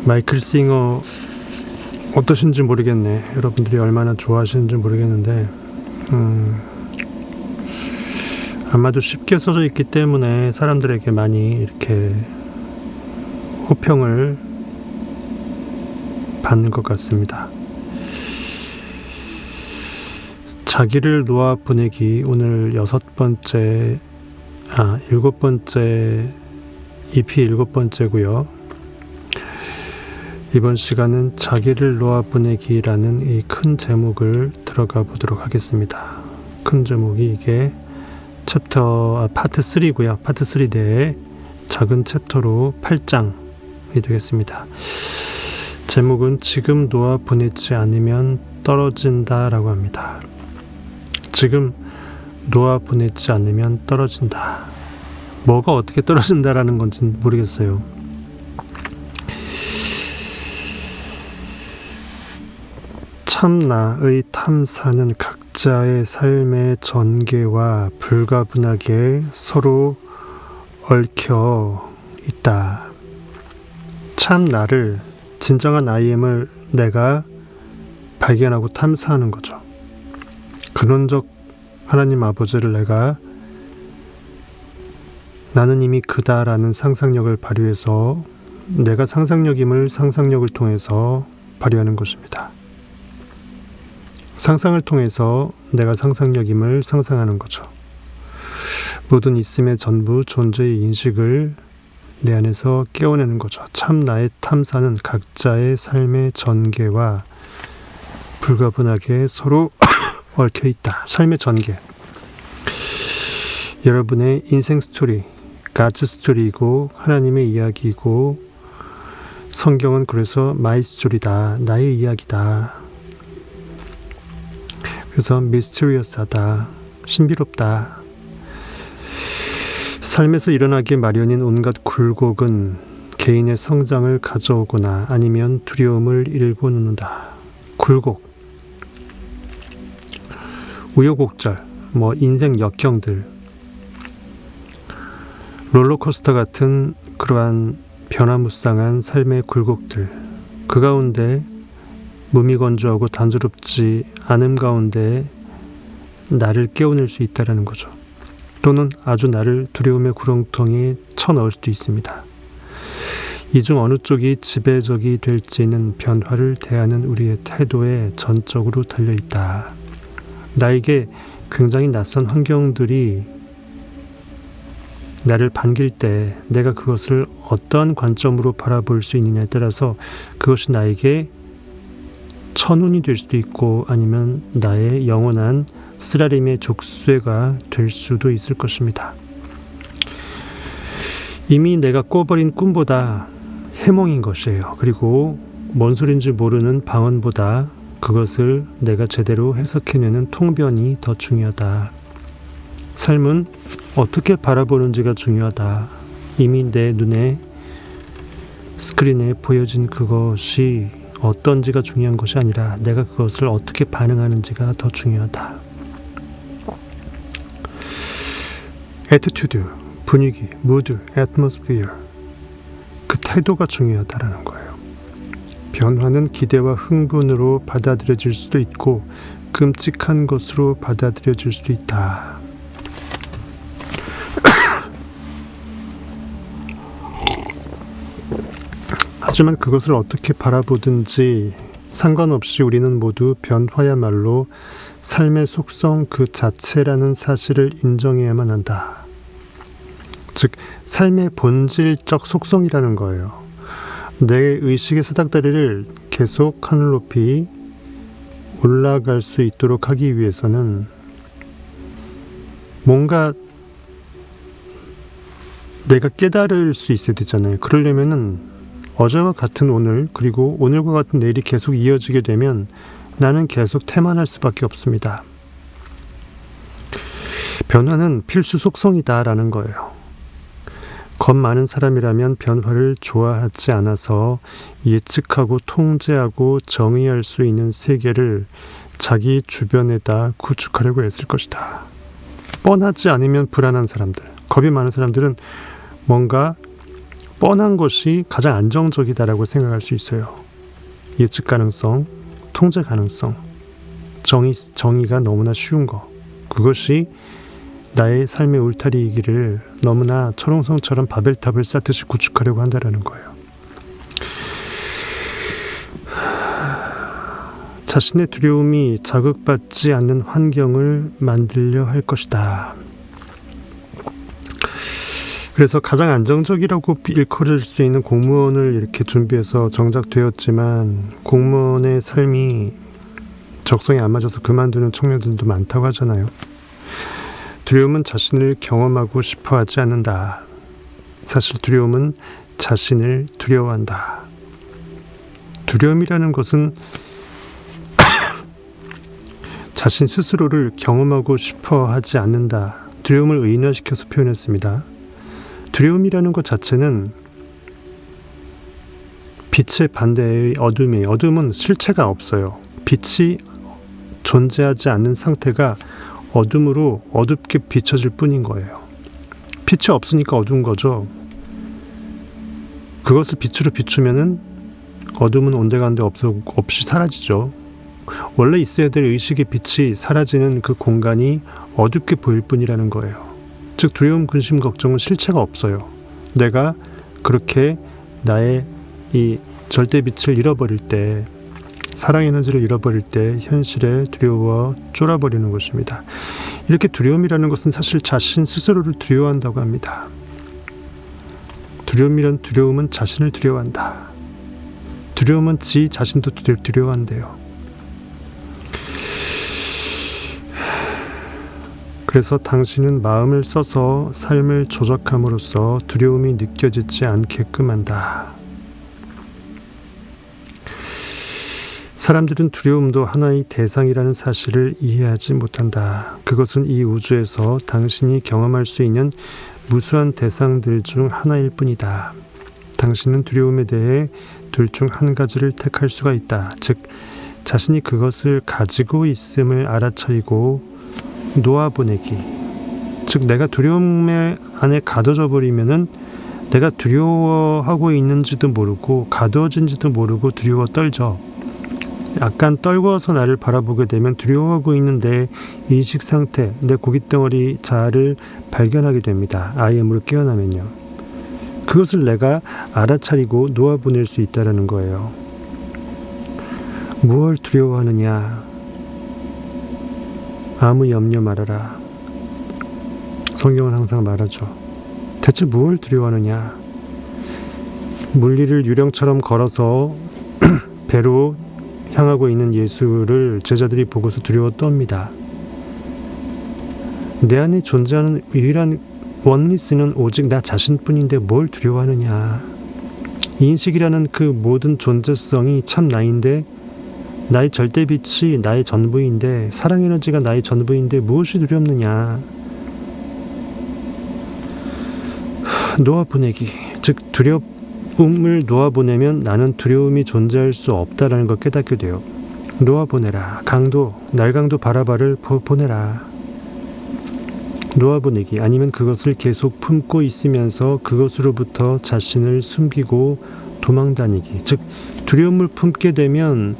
마이클 싱어 어떠신지 모르겠네. 여러분들이 얼마나 좋아하시는지 모르겠는데 아마도 쉽게 써져 있기 때문에 사람들에게 많이 이렇게 호평을 받는 것 같습니다. 자기를 놓아 보내기, 오늘 일곱 번째 EP 7번째고요. 이번 시간은 자기를 놓아 보내기라는 이 큰 제목을 들어가 보도록 하겠습니다. 큰 제목이 이게 파트 3고요. 파트 3 내에 작은 챕터로 8장이 되겠습니다. 제목은 지금 놓아 보내지 않으면 떨어진다 라고 합니다. 지금 놓아 보내지 않으면 떨어진다. 뭐가 어떻게 떨어진다라는 건지 모르겠어요. 참나의 탐사는 각자의 삶의 전개와 불가분하게 서로 얽혀 있다. 참나를, 진정한 IM을 내가 발견하고 탐사하는 거죠. 근원적 하나님 아버지를 나는 이미 그다라는 상상력을 발휘해서 내가 상상력임을 상상력을 통해서 발휘하는 것입니다. 상상을 통해서 내가 상상력임을 상상하는 거죠. 모든 있음의 전부 존재의 인식을 내 안에서 깨워내는 거죠. 참 나의 탐사는 각자의 삶의 전개와 불가분하게 서로 얽혀 있다. 삶의 전개. 여러분의 인생 스토리, God's 스토리이고 하나님의 이야기이고, 성경은 그래서 마이 스토리다, 나의 이야기다. 그래서 미스테리어스하다, 신비롭다. 삶에서 일어나기 마련인 온갖 굴곡은 개인의 성장을 가져오거나 아니면 두려움을 일궈놓는다. 굴곡, 우여곡절, 인생 역경들, 롤러코스터 같은 그러한 변화무쌍한 삶의 굴곡들, 그 가운데 무미건조하고 단조롭지 않음 가운데 나를 깨워낼 수 있다는 거죠. 또는 아주 나를 두려움의 구렁텅이에 쳐넣을 수도 있습니다. 이 중 어느 쪽이 지배적이 될지는 변화를 대하는 우리의 태도에 전적으로 달려있다. 나에게 굉장히 낯선 환경들이 나를 반길 때 내가 그것을 어떤 관점으로 바라볼 수 있느냐에 따라서 그것이 나에게 천운이 될 수도 있고 아니면 나의 영원한 쓰라림의 족쇄가 될 수도 있을 것입니다. 이미 내가 꿔버린 꿈보다 해몽인 것이에요. 그리고 뭔 소린지 모르는 방언보다 그것을 내가 제대로 해석해내는 통변이 더 중요하다. 삶은 어떻게 바라보는지가 중요하다. 이미 내 눈에 스크린에 보여진 그것이 어떤지가 중요한 것이 아니라 내가 그것을 어떻게 반응하는지가 더 중요하다. 애티튜드, 분위기, 무드, 애트모스피어, 그 태도가 중요하다라는 거예요. 변화는 기대와 흥분으로 받아들여질 수도 있고 끔찍한 것으로 받아들여질 수도 있다. 하지만 그것을 어떻게 바라보든지 상관없이 우리는 모두 변화야말로 삶의 속성 그 자체라는 사실을 인정해야만 한다. 즉, 삶의 본질적 속성이라는 거예요. 내 의식의 사닥다리를 계속 하늘 높이 올라갈 수 있도록 하기 위해서는 뭔가 내가 깨달을 수 있어야 되잖아요. 그러려면은 어제와 같은 오늘, 그리고 오늘과 같은 내일이 계속 이어지게 되면 나는 계속 태만할 수밖에 없습니다. 변화는 필수 속성이다라는 거예요. 겁 많은 사람이라면 변화를 좋아하지 않아서 예측하고 통제하고 정의할 수 있는 세계를 자기 주변에다 구축하려고 했을 것이다. 뻔하지 않으면 불안한 사람들, 겁이 많은 사람들은 뭔가 뻔한 것이 가장 안정적이다라고 생각할 수 있어요. 예측 가능성, 통제 가능성, 정의가 너무나 쉬운 거. 그것이 나의 삶의 울타리이기를 너무나 철옹성처럼 바벨탑을 쌓듯이 구축하려고 한다라는 거예요. 자신의 두려움이 자극받지 않는 환경을 만들려 할 것이다. 그래서 가장 안정적이라고 일컬을 수 있는 공무원을 이렇게 준비해서 정작되었지만 공무원의 삶이 적성에 안 맞아서 그만두는 청년들도 많다고 하잖아요. 두려움은 자신을 경험하고 싶어 하지 않는다. 사실 두려움은 자신을 두려워한다. 두려움이라는 것은 자신 스스로를 경험하고 싶어 하지 않는다. 두려움을 의인화시켜서 표현했습니다. 두려움이라는 것 자체는 빛의 반대의 어둠이에요. 어둠은 실체가 없어요. 빛이 존재하지 않는 상태가 어둠으로 어둡게 비춰질 뿐인 거예요. 빛이 없으니까 어두운 거죠. 그것을 빛으로 비추면은 어둠은 온데간데 없이 사라지죠. 원래 있어야 될 의식의 빛이 사라지는 그 공간이 어둡게 보일 뿐이라는 거예요. 즉 두려움, 근심, 걱정은 실체가 없어요. 내가 그렇게 나의 이 절대 빛을 잃어버릴 때, 사랑 에너지를 잃어버릴 때 현실에 두려워 쫄아버리는 것입니다. 이렇게 두려움이라는 것은 사실 자신 스스로를 두려워한다고 합니다. 두려움은 자신을 두려워한다. 두려움은 지 자신도 두려워한대요. 그래서 당신은 마음을 써서 삶을 조작함으로써 두려움이 느껴지지 않게끔 한다. 사람들은 두려움도 하나의 대상이라는 사실을 이해하지 못한다. 그것은 이 우주에서 당신이 경험할 수 있는 무수한 대상들 중 하나일 뿐이다. 당신은 두려움에 대해 둘 중 한 가지를 택할 수가 있다. 즉, 자신이 그것을 가지고 있음을 알아차리고 놓아보내기. 즉, 내가 두려움 안에 가둬져 버리면은 내가 두려워하고 있는지도 모르고 가두어진지도 모르고 두려워 떨죠. 약간 떨궈서 나를 바라보게 되면 두려워하고 있는 내 인식 상태, 내 고깃덩어리 자아를 발견하게 됩니다. IM으로 깨어나면요. 그것을 내가 알아차리고 놓아보낼 수 있다는 거예요. 무엇을 두려워하느냐? 아무 염려 말아라. 성경은 항상 말하죠. 대체 무엇을 두려워하느냐? 물리를 유령처럼 걸어서 배로 향하고 있는 예수를 제자들이 보고서 두려워 떱니다. 내 안에 존재하는 유일한 원리스는 오직 나 자신뿐인데 뭘 두려워하느냐. 인식이라는 그 모든 존재성이 참 나인데, 나의 절대빛이 나의 전부인데, 사랑 에너지가 나의 전부인데 무엇이 두렵느냐. 놓아보내기, 즉 두려움을 놓아보내면 나는 두려움이 존재할 수 없다라는 걸 깨닫게 돼요. 놓아보내라. 날강도 바라바를 보내라. 놓아보내기, 아니면 그것을 계속 품고 있으면서 그것으로부터 자신을 숨기고 도망다니기. 즉 두려움을 품게 되면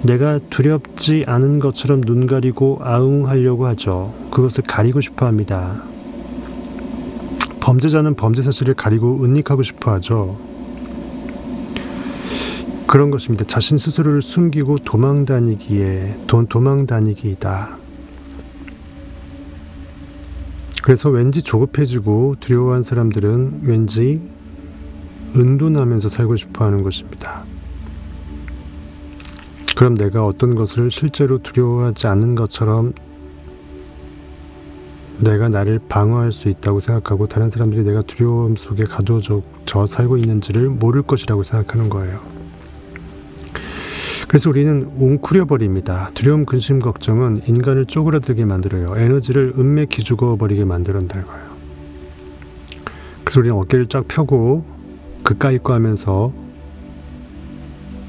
내가 두렵지 않은 것처럼 눈 가리고 아웅하려고 하죠. 그것을 가리고 싶어 합니다. 범죄자는 범죄 사실을 가리고 은닉하고 싶어 하죠. 그런 것입니다. 자신 스스로를 숨기고 도망다니기이다. 그래서 왠지 조급해지고 두려워한 사람들은 왠지 은둔하면서 살고 싶어 하는 것입니다. 그럼 내가 어떤 것을 실제로 두려워하지 않는 것처럼 내가 나를 방어할 수 있다고 생각하고 다른 사람들이 내가 두려움 속에 가두어져 살고 있는지를 모를 것이라고 생각하는 거예요. 그래서 우리는 웅크려버립니다. 두려움, 근심, 걱정은 인간을 쪼그라들게 만들어요. 에너지를 은매 기죽어 버리게 만들어낸다는 거예요. 그래서 우리는 어깨를 쫙 펴고 그까이 거 하면서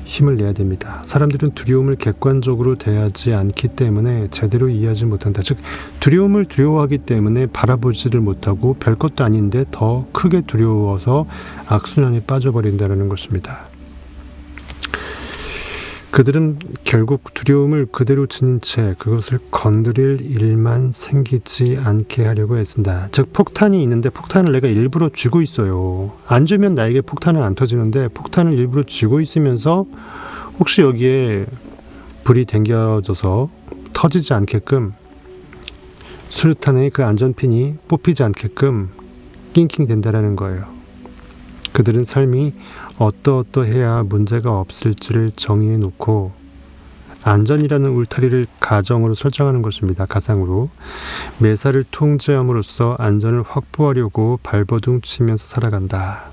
힘을 내야 됩니다. 사람들은 두려움을 객관적으로 대하지 않기 때문에 제대로 이해하지 못한다. 즉 두려움을 두려워하기 때문에 바라보지를 못하고 별것도 아닌데 더 크게 두려워서 악순환에 빠져버린다는 것입니다. 그들은 결국 두려움을 그대로 지닌 채 그것을 건드릴 일만 생기지 않게 하려고 애쓴다. 즉 폭탄이 있는데 폭탄을 내가 일부러 쥐고 있어요. 안 쥐면 나에게 폭탄은 안 터지는데 폭탄을 일부러 쥐고 있으면서 혹시 여기에 불이 당겨져서 터지지 않게끔 수류탄의 그 안전핀이 뽑히지 않게끔 낑낑 된다라는 거예요. 그들은 삶이 어떠해야 문제가 없을지를 정의해 놓고 안전이라는 울타리를 가정으로 설정하는 것입니다. 가상으로. 매사를 통제함으로써 안전을 확보하려고 발버둥 치면서 살아간다.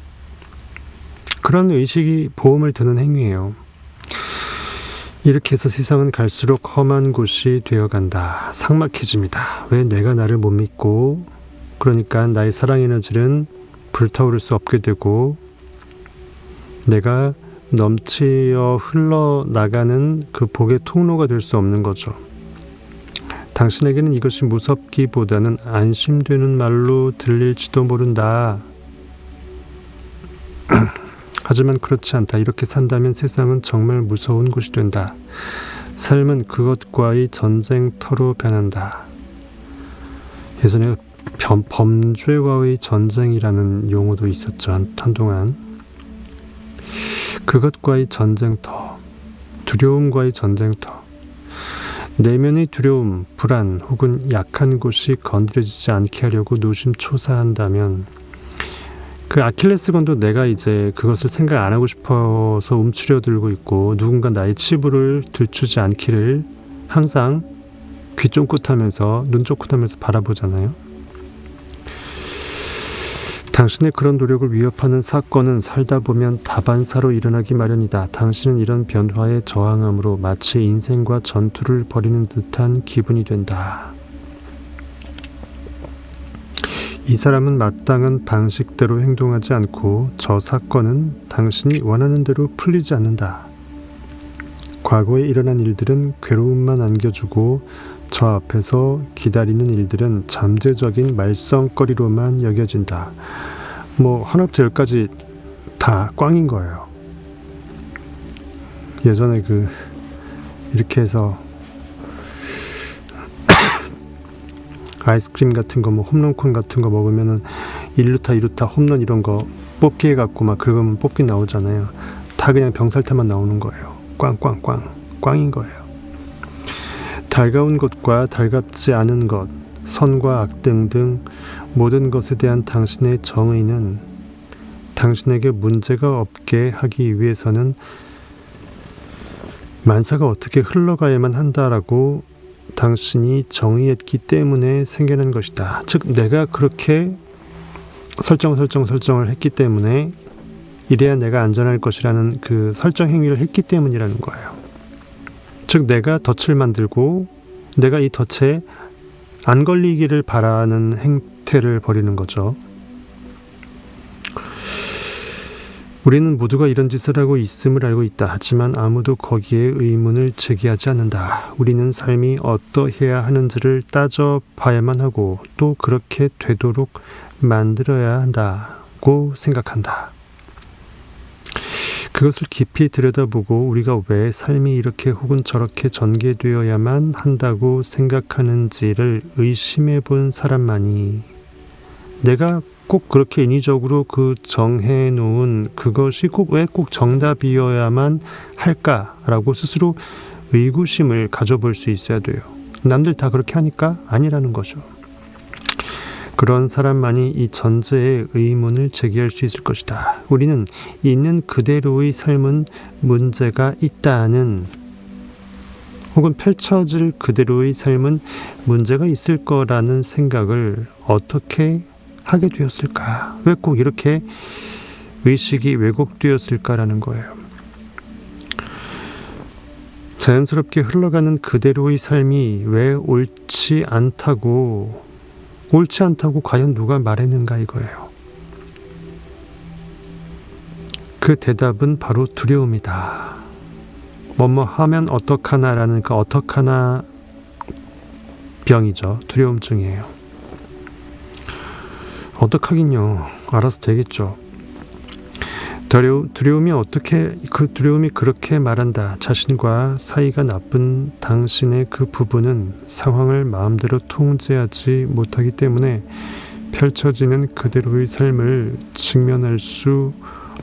그런 의식이 보험을 드는 행위예요. 이렇게 해서 세상은 갈수록 험한 곳이 되어간다. 삭막해집니다. 왜 내가 나를 못 믿고 그러니까 나의 사랑 에너지는 불타오를 수 없게 되고 내가 넘치어 흘러나가는 그 복의 통로가 될 수 없는 거죠. 당신에게는 이것이 무섭기보다는 안심되는 말로 들릴지도 모른다. 하지만 그렇지 않다. 이렇게 산다면 세상은 정말 무서운 곳이 된다. 삶은 그것과의 전쟁터로 변한다. 예전에 범죄와의 전쟁이라는 용어도 있었죠. 한동안. 그것과의 전쟁터, 두려움과의 전쟁터. 내면의 두려움, 불안 혹은 약한 곳이 건드려지지 않게 하려고 노심초사한다면 그 아킬레스건도 내가 이제 그것을 생각 안 하고 싶어서 움츠려들고 있고 누군가 나의 치부를 들추지 않기를 항상 귀 쫑긋하면서 눈 쫑긋하면서 바라보잖아요. 당신의 그런 노력을 위협하는 사건은 살다 보면 다반사로 일어나기 마련이다. 당신은 이런 변화에 저항함으로 마치 인생과 전투를 벌이는 듯한 기분이 된다. 이 사람은 마땅한 방식대로 행동하지 않고 저 사건은 당신이 원하는 대로 풀리지 않는다. 과거에 일어난 일들은 괴로움만 안겨주고 저 앞에서 기다리는 일들은 잠재적인 말썽거리로만 여겨진다. 하나부터 열까지 다 꽝인 거예요. 예전에 이렇게 해서 아이스크림 같은 거 홈런콘 같은 거 먹으면은 1루타 2루타 홈런 이런 거 뽑기 해갖고 막 긁으면 뽑기 나오잖아요. 다 그냥 병살타만 나오는 거예요. 꽝인 거예요. 달가운 것과 달갑지 않은 것, 선과 악 등등 모든 것에 대한 당신의 정의는 당신에게 문제가 없게 하기 위해서는 만사가 어떻게 흘러가야만 한다라고 당신이 정의했기 때문에 생겨난 것이다. 즉 내가 그렇게 설정을 했기 때문에 이래야 내가 안전할 것이라는 그 설정 행위를 했기 때문이라는 거예요. 즉 내가 덫을 만들고 내가 이 덫에 안 걸리기를 바라는 행태를 벌이는 거죠. 우리는 모두가 이런 짓을 하고 있음을 알고 있다. 하지만 아무도 거기에 의문을 제기하지 않는다. 우리는 삶이 어떠해야 하는지를 따져봐야만 하고 또 그렇게 되도록 만들어야 한다고 생각한다. 그것을 깊이 들여다보고 우리가 왜 삶이 이렇게 혹은 저렇게 전개되어야만 한다고 생각하는지를 의심해 본 사람만이 내가 꼭 그렇게 인위적으로 정해놓은 그것이 왜 꼭 정답이어야만 할까라고 스스로 의구심을 가져볼 수 있어야 돼요. 남들 다 그렇게 하니까 아니라는 거죠. 그런 사람만이 이 전제에 의문을 제기할 수 있을 것이다. 우리는 있는 그대로의 삶은 문제가 있다는 혹은 펼쳐질 그대로의 삶은 문제가 있을 거라는 생각을 어떻게 하게 되었을까? 왜 꼭 이렇게 의식이 왜곡되었을까라는 거예요. 자연스럽게 흘러가는 그대로의 삶이 왜 옳지 않다고 과연 누가 말했는가 이거예요. 그 대답은 바로 두려움이다. 뭐뭐 하면 어떡하나라는 그 어떡하나 병이죠. 두려움증이에요. 어떡하긴요. 알아서 되겠죠. 두려움이 그렇게 말한다. 자신과 사이가 나쁜 당신의 그 부분은 상황을 마음대로 통제하지 못하기 때문에 펼쳐지는 그대로의 삶을 직면할 수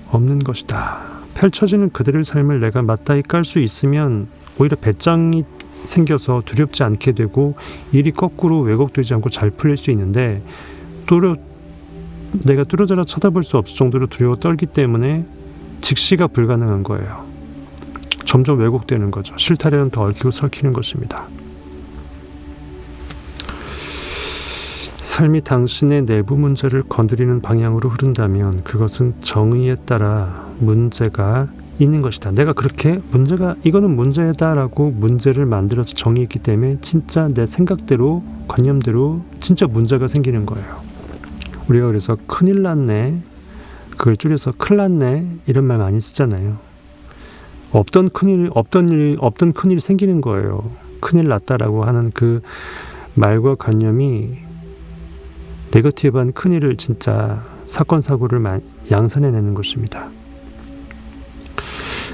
없는 것이다. 펼쳐지는 그대로의 삶을 내가 맞다이 깔 수 있으면 오히려 배짱이 생겨서 두렵지 않게 되고 일이 거꾸로 왜곡되지 않고 잘 풀릴 수 있는데 내가 뚫어져라 쳐다볼 수 없을 정도로 두려워 떨기 때문에 직시가 불가능한 거예요. 점점 왜곡되는 거죠. 실타래는 더 얽히고 설키는 것입니다. 삶이 당신의 내부 문제를 건드리는 방향으로 흐른다면 그것은 정의에 따라 문제가 있는 것이다. 내가 그렇게 이거는 문제다라고 문제를 만들어서 정의했기 때문에 진짜 내 생각대로 관념대로 진짜 문제가 생기는 거예요. 우리가 그래서 큰일 났네, 그걸 줄여서 큰일 났네 이런 말 많이 쓰잖아요. 없던 큰일이 생기는 거예요. 큰일 났다라고 하는 그 말과 관념이 네거티브한 큰일을 진짜 사건 사고를 양산해내는 것입니다.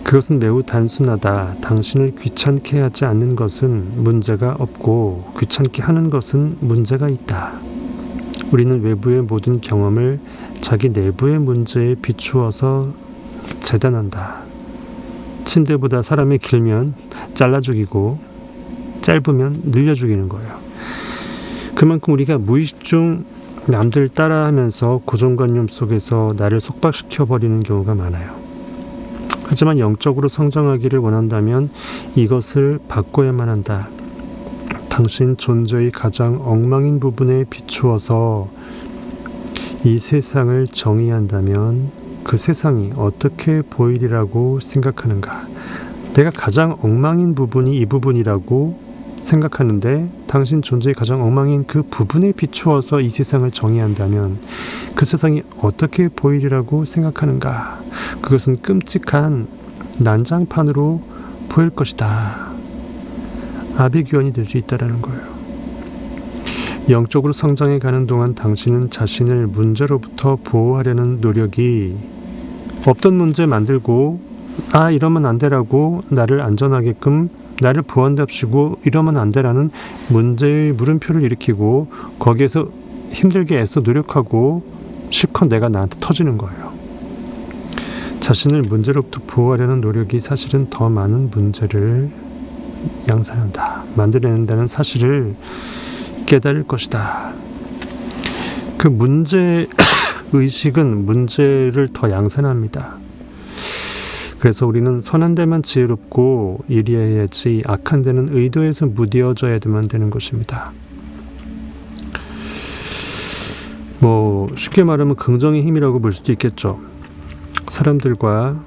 그것은 매우 단순하다. 당신을 귀찮게 하지 않는 것은 문제가 없고 귀찮게 하는 것은 문제가 있다. 우리는 외부의 모든 경험을 자기 내부의 문제에 비추어서 재단한다. 침대보다 사람이 길면 잘라 죽이고 짧으면 늘려 죽이는 거예요. 그만큼 우리가 무의식 중 남들 따라하면서 고정관념 속에서 나를 속박시켜버리는 경우가 많아요. 하지만 영적으로 성장하기를 원한다면 이것을 바꿔야만 한다. 당신 존재의 가장 엉망인 부분에 비추어서 이 세상을 정의한다면 그 세상이 어떻게 보이리라고 생각하는가? 내가 가장 엉망인 부분이 이 부분이라고 생각하는데 당신 존재의 가장 엉망인 그 부분에 비추어서 이 세상을 정의한다면 그 세상이 어떻게 보이리라고 생각하는가? 그것은 끔찍한 난장판으로 보일 것이다. 아비규환이 될 수 있다는 거예요. 영적으로 성장해 가는 동안 당신은 자신을 문제로부터 보호하려는 노력이 없던 문제 만들고 이러면 안 되라고 나를 안전하게끔 나를 보호한답시고 이러면 안 되라는 문제의 물음표를 일으키고 거기에서 힘들게 애써 노력하고 실컷 내가 나한테 터지는 거예요. 자신을 문제로부터 보호하려는 노력이 사실은 더 많은 문제를 양산한다. 만들어낸다는 사실을 깨달을 것이다. 그 문제 의식은 문제를 더 양산합니다. 그래서 우리는 선한 데만 지혜롭고 예리해야지 악한 데는 의도해서 무뎌져야만 되는 것입니다. 쉽게 말하면 긍정의 힘이라고 볼 수도 있겠죠. 사람들과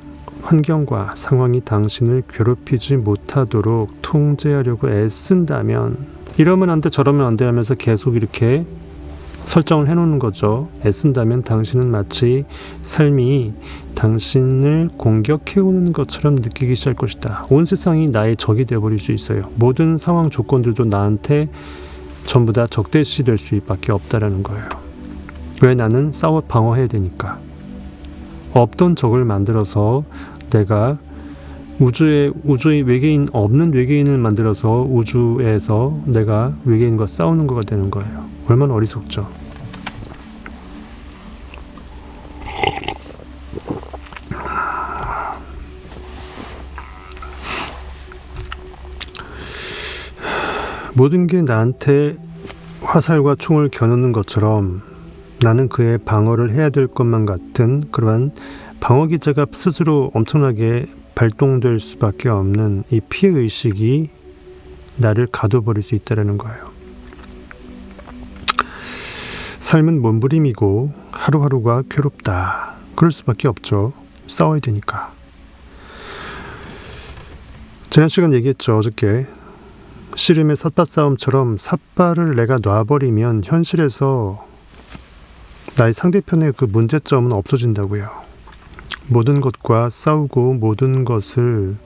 환경과 상황이 당신을 괴롭히지 못하도록 통제하려고 애쓴다면 이러면 안 돼 저러면 안 돼 하면서 계속 이렇게 설정을 해놓는 거죠. 애쓴다면 당신은 마치 삶이 당신을 공격해오는 것처럼 느끼기 시작할 것이다. 온 세상이 나의 적이 되어버릴 수 있어요. 모든 상황 조건들도 나한테 전부 다 적대시 될 수밖에 없다라는 거예요. 왜? 나는 싸워 방어해야 되니까. 없던 적을 만들어서 내가 우주의 외계인 없는 외계인을 만들어서 우주에서 내가 외계인과 싸우는 거가 되는 거예요. 얼마나 어리석죠. 모든 게 나한테 화살과 총을 겨누는 것처럼 나는 그의 방어를 해야 될 것만 같은 그러한 방어기제가 스스로 엄청나게 발동될 수밖에 없는 이 피해의식이 나를 가둬버릴 수 있다는 거예요. 삶은 몸부림이고 하루하루가 괴롭다. 그럴 수밖에 없죠. 싸워야 되니까. 지난 시간 얘기했죠. 어저께. 씨름의 삿바 싸움처럼 삿바를 내가 놔버리면 현실에서 나의 상대편의 그 문제점은 없어진다고요. 모든 것과 싸우고 모든 것을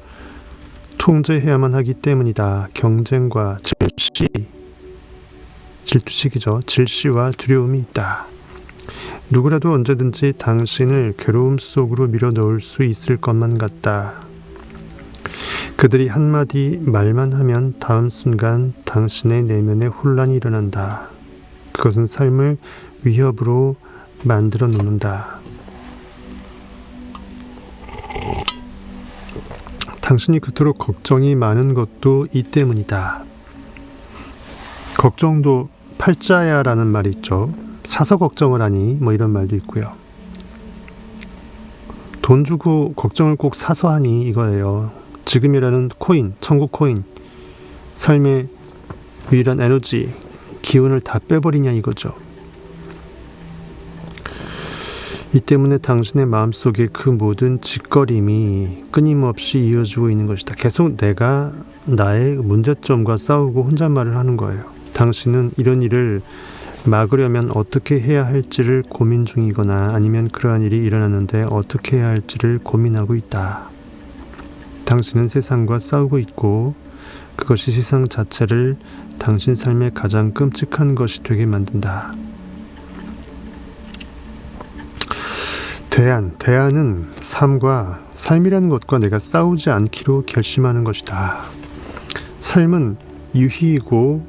통제해야만 하기 때문이다. 경쟁과 질투식이죠. 질시와 두려움이 있다. 누구라도 언제든지 당신을 괴로움 속으로 밀어넣을 수 있을 것만 같다. 그들이 한마디 말만 하면 다음 순간 당신의 내면에 혼란이 일어난다. 그것은 삶을 위협으로 만들어 놓는다. 당신이 그토록 걱정이 많은 것도 이 때문이다. 걱정도 팔자야라는 말이 있죠. 사서 걱정을 하니 뭐 이런 말도 있고요. 돈 주고 걱정을 꼭 사서 하니 이거예요. 지금이라는 코인, 천국 코인, 삶의 유일한 에너지, 기운을 다 빼버리냐 이거죠. 이 때문에 당신의 마음속에 그 모든 짓거림이 끊임없이 이어지고 있는 것이다. 계속 내가 나의 문제점과 싸우고 혼잣말을 하는 거예요. 당신은 이런 일을 막으려면 어떻게 해야 할지를 고민 중이거나 아니면 그러한 일이 일어났는데 어떻게 해야 할지를 고민하고 있다. 당신은 세상과 싸우고 있고 그것이 세상 자체를 당신 삶의 가장 끔찍한 것이 되게 만든다. 대안은 삶이라는 것과 내가 싸우지 않기로 결심하는 것이다. 삶은 유희이고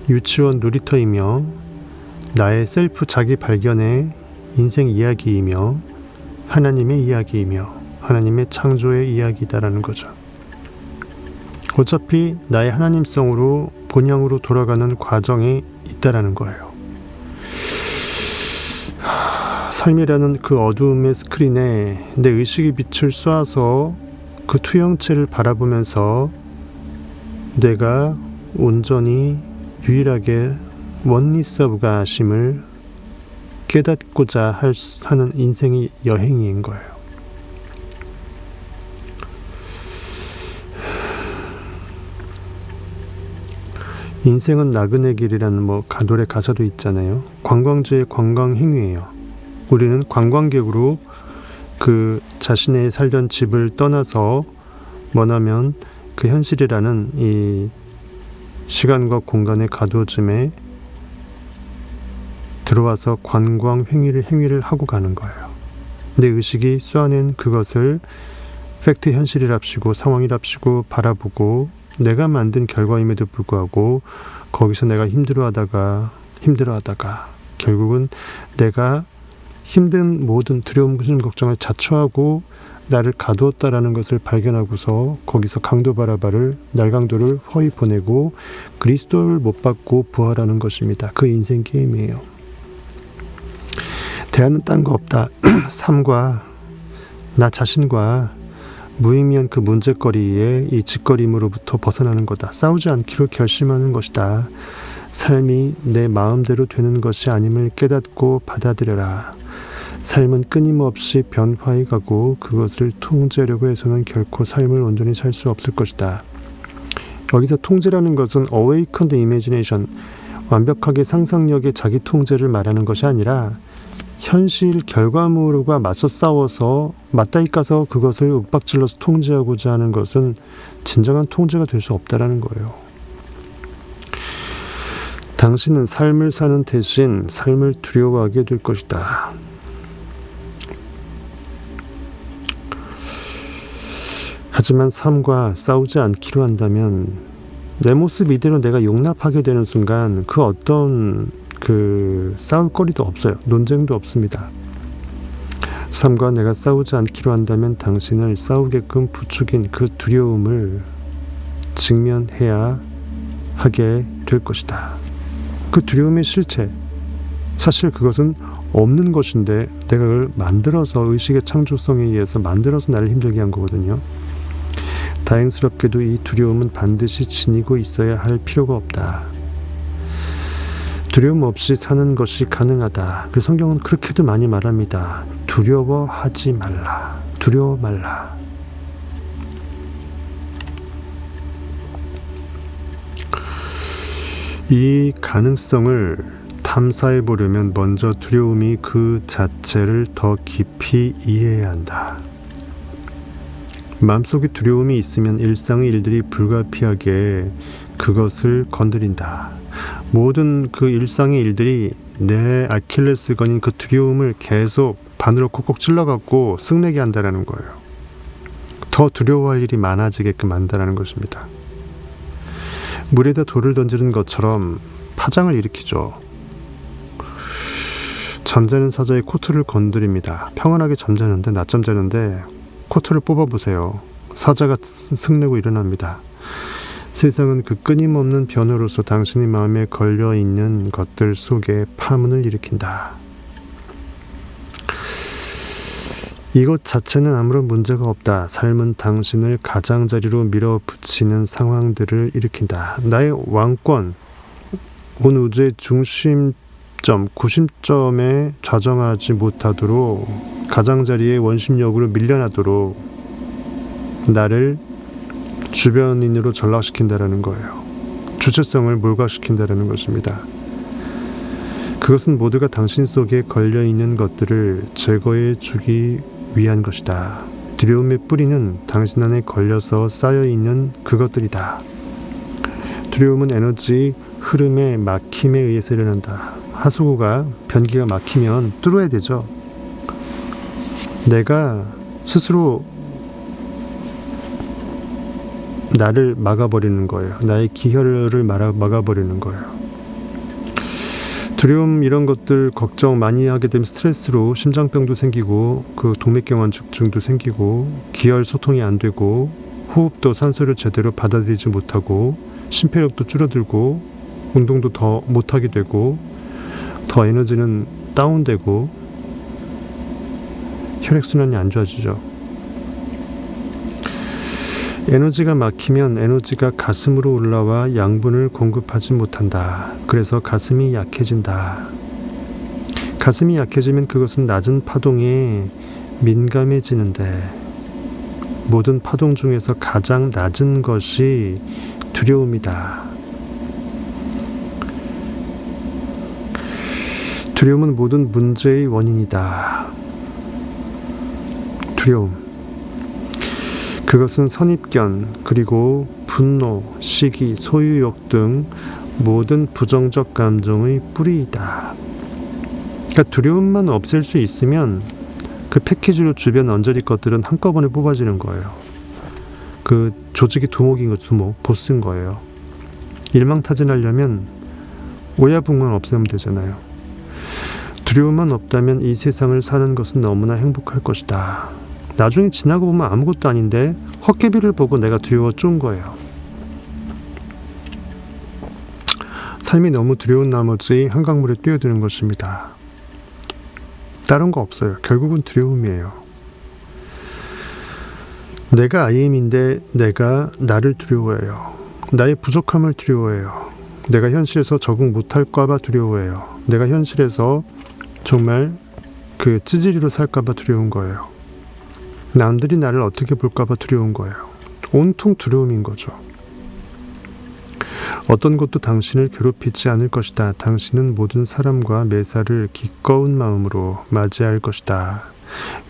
유치원 놀이터이며 나의 셀프 자기 발견의 인생 이야기이며 하나님의 이야기이며 하나님의 창조의 이야기다라는 거죠. 어차피 나의 하나님성으로 본향으로 돌아가는 과정에 있다라는 거예요. 삶이라는 그 어두움의 스크린에 내 의식의 빛을 쏴서 그 투영체를 바라보면서 내가 온전히 유일하게 원리스 오브 갓임을 깨닫고자 하는 인생의 여행인 거예요. 인생은 나그네 길이라는 노래 가사도 있잖아요. 관광지의 관광 행위예요. 우리는 관광객으로 그 자신의 살던 집을 떠나서 머나면 그 현실이라는 이 시간과 공간의 가도즘에 들어와서 관광 행위를 하고 가는 거예요. 내 의식이 쏘아낸 그것을 팩트 현실이랍시고 상황이랍시고 바라보고 내가 만든 결과임에도 불구하고 거기서 내가 힘들어하다가 결국은 내가 힘든 모든 두려움, 걱정을 자초하고 나를 가두었다라는 것을 발견하고서 거기서 강도 바라바를 날강도를 허위 보내고 그리스도를 못 받고 부활하는 것입니다. 그 인생 게임이에요. 대안은 딴 거 없다. 삶과 나 자신과 무의미한 그 문제거리에 이 짓거림으로부터 벗어나는 거다. 싸우지 않기로 결심하는 것이다. 삶이 내 마음대로 되는 것이 아님을 깨닫고 받아들여라. 삶은 끊임없이 변화해 가고 그것을 통제하려고 해서는 결코 삶을 온전히 살 수 없을 것이다. 여기서 통제라는 것은 awakened imagination, 완벽하게 상상력의 자기 통제를 말하는 것이 아니라 현실 결과물과 맞서 싸워서 맞다이 까서 그것을 윽박질러서 통제하고자 하는 것은 진정한 통제가 될 수 없다라는 거예요. 당신은 삶을 사는 대신 삶을 두려워하게 될 것이다. 하지만 삶과 싸우지 않기로 한다면 내 모습 이대로 내가 용납하게 되는 순간 그 어떤 싸울 거리도 없어요. 논쟁도 없습니다. 삶과 내가 싸우지 않기로 한다면 당신을 싸우게끔 부추긴 그 두려움을 직면해야 하게 될 것이다. 그 두려움의 실체, 사실 그것은 없는 것인데 내가 그걸 만들어서 의식의 창조성에 의해서 만들어서 나를 힘들게 한 거거든요. 다행스럽게도 이 두려움은 반드시 지니고 있어야 할 필요가 없다. 두려움 없이 사는 것이 가능하다. 그래서 성경은 그렇게도 많이 말합니다. 두려워하지 말라. 두려워 말라. 이 가능성을 탐사해 보려면 먼저 두려움이 그 자체를 더 깊이 이해해야 한다. 마음속에 두려움이 있으면 일상의 일들이 불가피하게 그것을 건드린다. 모든 그 일상의 일들이 내 아킬레스건인 그 두려움을 계속 바늘로 콕콕 찔러갖고 승내게 한다는 거예요. 더 두려워할 일이 많아지게끔 한다는 것입니다. 물에다 돌을 던지는 것처럼 파장을 일으키죠. 잠자는 사자의 코트를 건드립니다. 평안하게 잠자는데, 낮잠 자는데 코트를 뽑아보세요. 사자가 승내고 일어납니다. 세상은 그 끊임없는 변화로서 당신의 마음에 걸려있는 것들 속에 파문을 일으킨다. 이것 자체는 아무런 문제가 없다. 삶은 당신을 가장자리로 밀어붙이는 상황들을 일으킨다. 나의 왕권, 온 우주의 중심점, 구심점에 좌정하지 못하도록, 가장자리의 원심력으로 밀려나도록 나를 주변인으로 전락시킨다라는 거예요. 주체성을 몰각시킨다라는 것입니다. 그것은 모두가 당신 속에 걸려있는 것들을 제거해 주기 위한 것이다. 두려움의 뿌리는 당신 안에 걸려서 쌓여있는 그것들이다. 두려움은 에너지 흐름의 막힘에 의해서 일어난다. 하수구가, 변기가 막히면 뚫어야 되죠. 내가 스스로 나를 막아버리는 거예요. 나의 기혈을 막아버리는 거예요. 두려움, 이런 것들 걱정 많이 하게 되면 스트레스로 심장병도 생기고, 그 동맥경화증도 생기고, 기혈 소통이 안 되고, 호흡도 산소를 제대로 받아들이지 못하고, 심폐력도 줄어들고, 운동도 더 못하게 되고, 더 에너지는 다운되고, 혈액순환이 안 좋아지죠. 에너지가 막히면 에너지가 가슴으로 올라와 양분을 공급하지 못한다. 그래서 가슴이 약해진다. 가슴이 약해지면 그것은 낮은 파동에 민감해지는데, 모든 파동 중에서 가장 낮은 것이 두려움이다. 두려움은 모든 문제의 원인이다. 두려움. 그것은 선입견, 그리고 분노, 시기, 소유욕 등 모든 부정적 감정의 뿌리이다. 그러니까 두려움만 없앨 수 있으면 그 패키지로 주변 언저리 것들은 한꺼번에 뽑아지는 거예요. 그 조직의 두목인 거, 두목, 보스인 거예요. 일망타진하려면 오야붕만 없애면 되잖아요. 두려움만 없다면 이 세상을 사는 것은 너무나 행복할 것이다. 나중에 지나고 보면 아무것도 아닌데 헛개비를 보고 내가 두려워 쫀 거예요. 삶이 너무 두려운 나머지 한강물에 뛰어드는 것입니다. 다른 거 없어요. 결국은 두려움이에요. 내가 IM인데 내가 나를 두려워해요. 나의 부족함을 두려워해요. 내가 현실에서 적응 못할까봐 두려워해요. 내가 현실에서 정말 그 찌질이로 살까봐 두려운 거예요. 남들이 나를 어떻게 볼까봐 두려운 거예요. 온통 두려움인 거죠. 어떤 것도 당신을 괴롭히지 않을 것이다. 당신은 모든 사람과 매사를 기꺼운 마음으로 맞이할 것이다.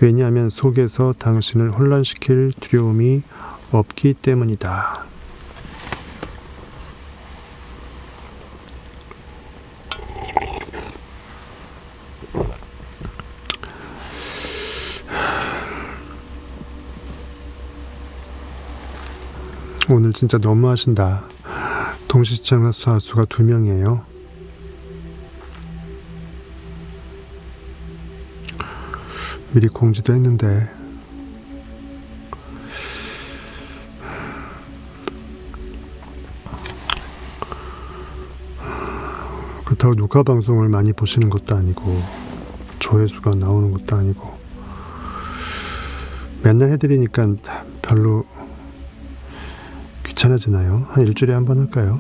왜냐하면 속에서 당신을 혼란시킬 두려움이 없기 때문이다. 오늘 진짜 너무하신다. 동시시청자 수가 2명이에요. 미리 공지도 했는데 그렇다고 녹화 방송을 많이 보시는 것도 아니고 조회수가 나오는 것도 아니고 맨날 해드리니까 별로 귀찮아지나요? 한 일주일에 한 번 할까요?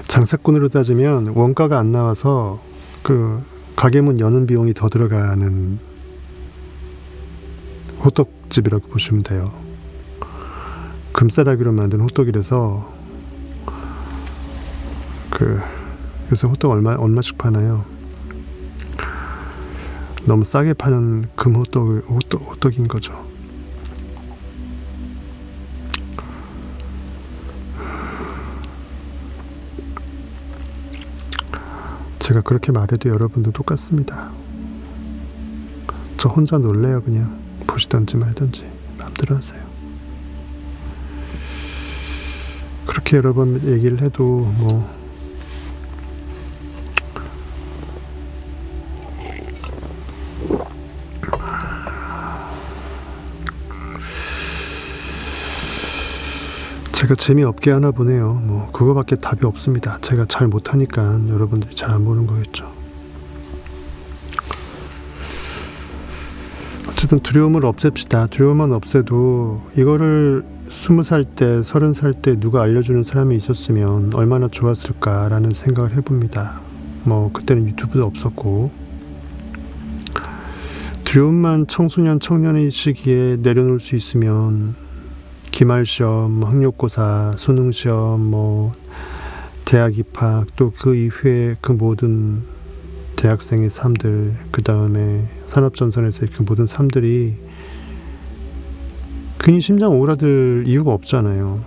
장사꾼으로 따지면 원가가 안 나와서 그 가게문 여는 비용이 더 들어가는 호떡집이라고 보시면 돼요. 금싸라기로 만든 호떡이라서 그래서 호떡 얼마씩 파나요? 너무 싸게 파는 호떡인 거죠. 제가 그렇게 말해도 여러분도 똑같습니다. 저 혼자 놀래요. 그냥 보시던지 말던지 마음대로 하세요. 그렇게 여러 번 얘기를 해도 제가 재미없게 하나 보네요. 그거밖에 답이 없습니다. 제가 잘 못하니까 여러분들이 잘 안 보는 거겠죠. 어쨌든 두려움을 없앱시다. 두려움만 없애도 이거를 20살 때, 30살 때 누가 알려주는 사람이 있었으면 얼마나 좋았을까라는 생각을 해봅니다. 그때는 유튜브도 없었고, 두려움만 청소년, 청년의 시기에 내려놓을 수 있으면 기말시험, 학력고사, 수능시험, 대학 입학, 또 그 이후에 그 모든 대학생의 삶들, 그 다음에 산업전선에서의 그 모든 삶들이 괜히 심장 오그라들 이유가 없잖아요.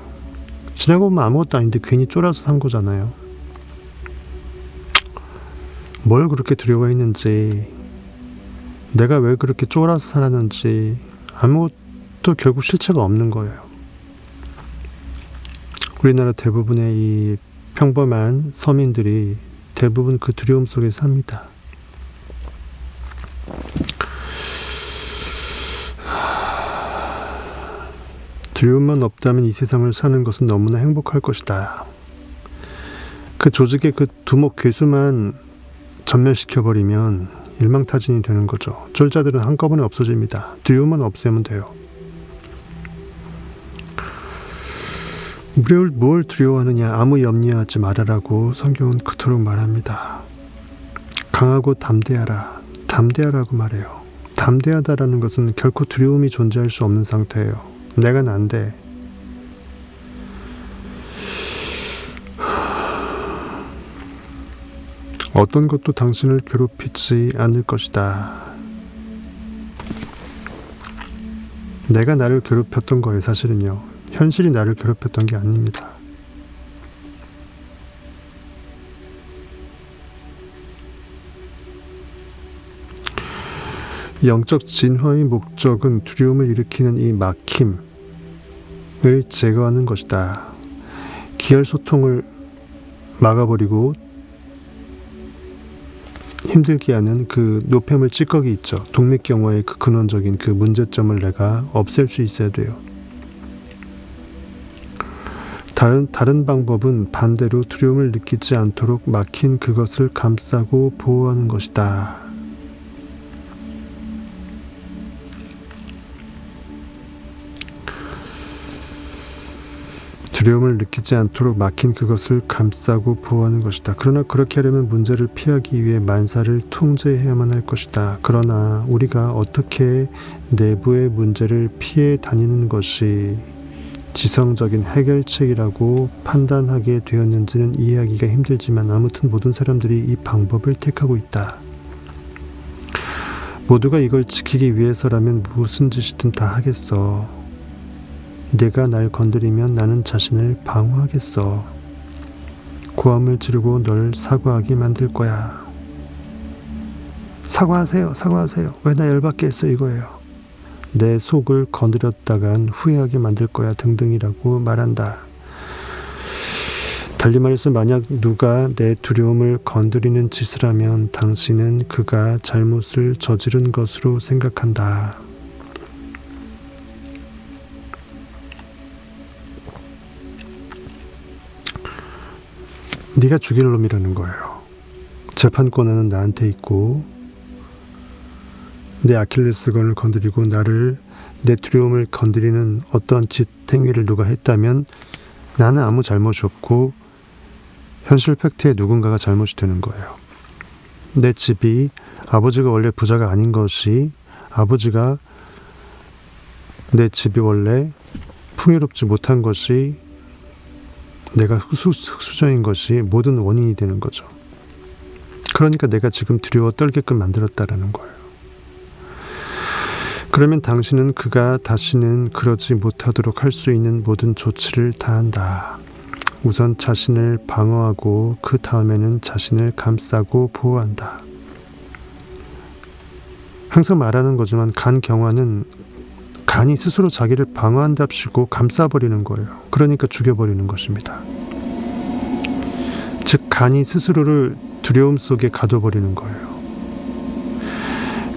지나고 보면 아무것도 아닌데 괜히 쫄아서 산 거잖아요. 뭘 그렇게 두려워했는지, 내가 왜 그렇게 쫄아서 살았는지 아무것도 결국 실체가 없는 거예요. 우리나라 대부분의 이 평범한 서민들이 대부분 그 두려움 속에 삽니다. 두려움만 없다면 이 세상을 사는 것은 너무나 행복할 것이다. 그 조직의 그 두목 괴수만 전멸시켜버리면 일망타진이 되는 거죠. 쫄자들은 한꺼번에 없어집니다. 두려움만 없애면 돼요. 뭘 두려워하느냐, 아무 염려하지 말아라고 성경은 그토록 말합니다. 강하고 담대하라, 담대하라고 말해요. 담대하다라는 것은 결코 두려움이 존재할 수 없는 상태예요. 내가 난데, 어떤 것도 당신을 괴롭히지 않을 것이다. 내가 나를 괴롭혔던 거예요. 사실은요, 현실이 나를 괴롭혔던 게 아닙니다. 영적 진화의 목적은 두려움을 일으키는 이 막힘을 제거하는 것이다. 기혈소통을 막아버리고 힘들게 하는 그 노폐물 찌꺼기 있죠. 동맥경화의 그 근원적인 그 문제점을 내가 없앨 수 있어야 돼요. 다른 방법은 반대로 두려움을 느끼지 않도록 막힌 그것을 감싸고 보호하는 것이다. 두려움을 느끼지 않도록 막힌 그것을 감싸고 보호하는 것이다. 그러나 그렇게 하려면 문제를 피하기 위해 만사를 통제해야만 할 것이다. 그러나 우리가 어떻게 내부의 문제를 피해 다니는 것이 지성적인 해결책이라고 판단하게 되었는지는 이해하기가 힘들지만 아무튼 모든 사람들이 이 방법을 택하고 있다. 모두가 이걸 지키기 위해서라면 무슨 짓이든 다 하겠어. 내가 날 건드리면 나는 자신을 방어하겠어. 고함을 지르고 널 사과하게 만들 거야. 사과하세요. 사과하세요. 왜 나 열받게 했어 이거예요. 내 속을 건드렸다간 후회하게 만들 거야 등등이라고 말한다. 달리 말해서 만약 누가 내 두려움을 건드리는 짓을 하면 당신은 그가 잘못을 저지른 것으로 생각한다. 네가 죽일 놈이라는 거예요. 재판권은 나한테 있고 내 아킬레스건을 건드리고 내 두려움을 건드리는 어떠한 짓 행위를 누가 했다면 나는 아무 잘못이 없고 현실 팩트에 누군가가 잘못이 되는 거예요. 내 집이 아버지가 원래 부자가 아닌 것이 내 집이 원래 풍요롭지 못한 것이 내가 흑수저인 것이 모든 원인이 되는 거죠. 그러니까 내가 지금 두려워 떨게끔 만들었다라는 거예요. 그러면 당신은 그가 다시는 그러지 못하도록 할 수 있는 모든 조치를 다한다. 우선 자신을 방어하고 그 다음에는 자신을 감싸고 보호한다. 항상 말하는 거지만 간경화는 간이 스스로 자기를 방어한답시고 감싸버리는 거예요. 그러니까 죽여버리는 것입니다. 즉 간이 스스로를 두려움 속에 가둬버리는 거예요.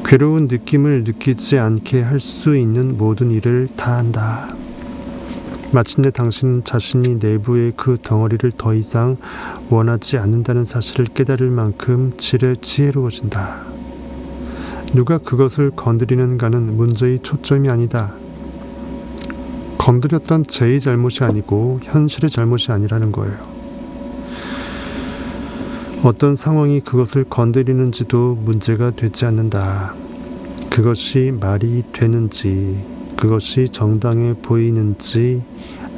괴로운 느낌을 느끼지 않게 할 수 있는 모든 일을 다 한다. 마침내 당신은 자신이 내부의 그 덩어리를 더 이상 원하지 않는다는 사실을 깨달을 만큼 지혜로워진다. 누가 그것을 건드리는가는 문제의 초점이 아니다. 건드렸던 제의 잘못이 아니고 현실의 잘못이 아니라는 거예요. 어떤 상황이 그것을 건드리는지도 문제가 되지 않는다. 그것이 말이 되는지, 그것이 정당해 보이는지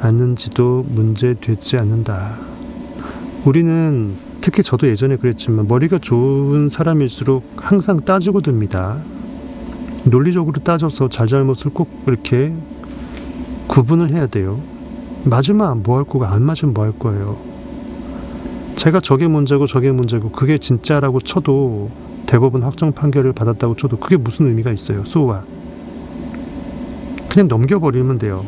않는지도 문제되지 않는다. 우리는 특히 저도 예전에 그랬지만 머리가 좋은 사람일수록 항상 따지고 듭니다. 논리적으로 따져서 잘잘못을 꼭 이렇게 구분을 해야 돼요. 맞으면 뭐 할 거고 안 맞으면 뭐 할 거예요. 제가 저게 문제고 그게 진짜라고 쳐도 대법원 확정 판결을 받았다고 쳐도 그게 무슨 의미가 있어요. So what? 그냥 넘겨버리면 돼요.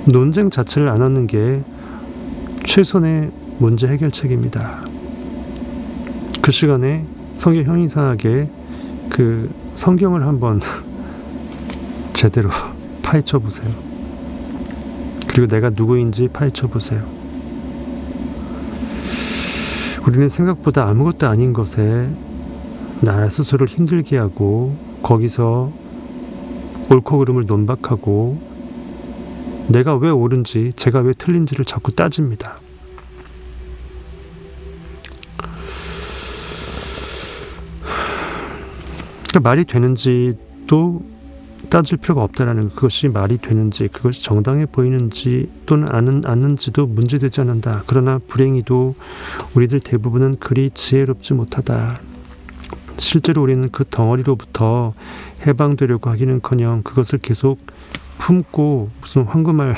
논쟁 자체를 안 하는 게 최선의 문제 해결책입니다. 그 시간에 성경 형이상하게 그 성경을 한번 제대로 파헤쳐 보세요. 그리고 내가 누구인지 파헤쳐 보세요. 우리는 생각보다 아무것도 아닌 것에 나 스스로를 힘들게 하고 거기서 옳고 그름을 논박하고 내가 왜 옳은지 제가 왜 틀린지를 자꾸 따집니다. 그러니까 말이 되는지도 따질 필요가 없다라는 그것이 말이 되는지 그것이 정당해 보이는지 또는 않는지도 문제되지 않는다. 그러나 불행히도 우리들 대부분은 그리 지혜롭지 못하다. 실제로 우리는 그 덩어리로부터 해방되려고 하기는커녕 그것을 계속 품고 무슨 황금알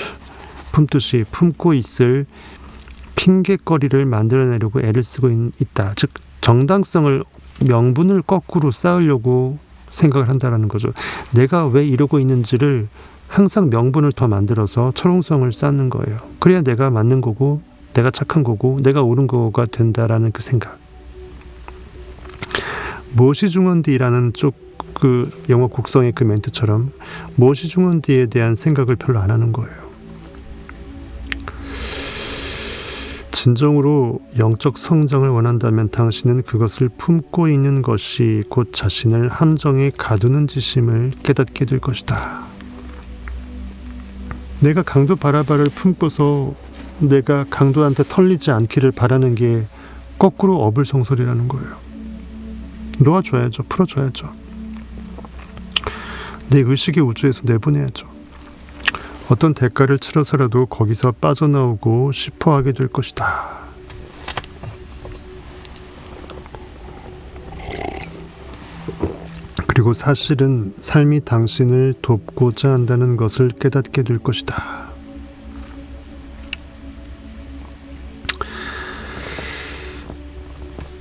품듯이 품고 있을 핑계거리를 만들어내려고 애를 쓰고 있다. 즉 정당성을 명분을 거꾸로 쌓으려고 생각을 한다라는 거죠. 내가 왜 이러고 있는지를 항상 명분을 더 만들어서 철옹성을 쌓는 거예요. 그래야 내가 맞는 거고 내가 착한 거고 내가 옳은 거가 된다라는 그 생각. 무엇이 중헌디라는 쪽 그 영어 곡성의 그 멘트처럼 무엇이 중헌디에 대한 생각을 별로 안 하는 거예요. 진정으로 영적 성장을 원한다면 당신은 그것을 품고 있는 것이 곧 자신을 함정에 가두는 짓임을 깨닫게 될 것이다. 내가 강도 바라바를 품고서 내가 강도한테 털리지 않기를 바라는 게 거꾸로 어불성설이라는 거예요. 놓아줘야죠. 풀어줘야죠. 내 의식의 우주에서 내보내야죠. 어떤 대가를 치러서라도 거기서 빠져나오고 싶어하게 될 것이다. 그리고 사실은 삶이 당신을 돕고자 한다는 것을 깨닫게 될 것이다.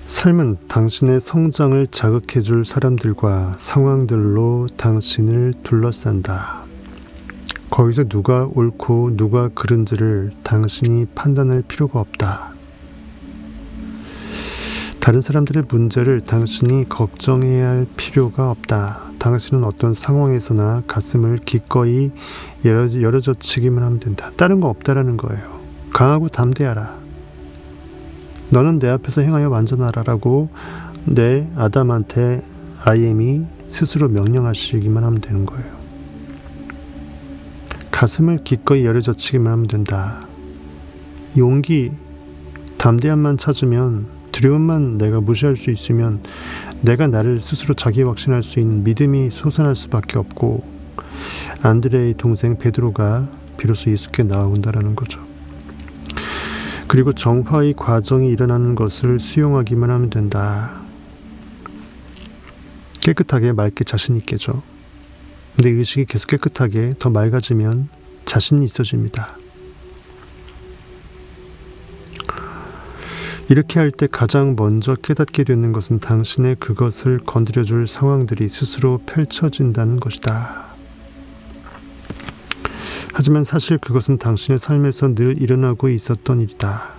삶은 당신의 성장을 자극해줄 사람들과 상황들로 당신을 둘러싼다. 거기서 누가 옳고 누가 그른지를 당신이 판단할 필요가 없다. 다른 사람들의 문제를 당신이 걱정해야 할 필요가 없다. 당신은 어떤 상황에서나 가슴을 기꺼이 열어젖히기만 하면 된다. 다른 거 없다라는 거예요. 강하고 담대하라. 너는 내 앞에서 행하여 완전하라 라고 내 아담한테 IM이 스스로 명령하시기만 하면 되는 거예요. 가슴을 기꺼이 열어젖히기만 하면 된다. 용기, 담대함만 찾으면 두려움만 내가 무시할 수 있으면 내가 나를 스스로 자기 확신할 수 있는 믿음이 솟아날 수밖에 없고 안드레의 동생 베드로가 비로소 예수께 나아온다라는 거죠. 그리고 정화의 과정이 일어나는 것을 수용하기만 하면 된다. 깨끗하게 맑게 자신 있게죠. 내 의식이 계속 깨끗하게 더 맑아지면 자신이 있어집니다. 이렇게 할 때 가장 먼저 깨닫게 되는 것은 당신의 그것을 건드려줄 상황들이 스스로 펼쳐진다는 것이다. 하지만 사실 그것은 당신의 삶에서 늘 일어나고 있었던 일이다.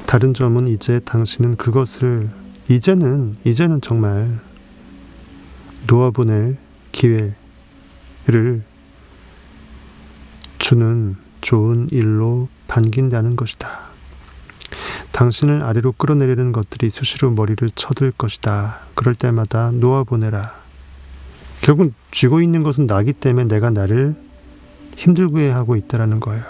다른 점은 이제 당신은 그것을 이제는 정말 놓아보낼 기회를 주는 좋은 일로 반긴다는 것이다. 당신을 아래로 끌어내리는 것들이 수시로 머리를 쳐들 것이다. 그럴 때마다 놓아보내라. 결국 쥐고 있는 것은 나기 때문에 내가 나를 힘들게 하고 있다는 거예요.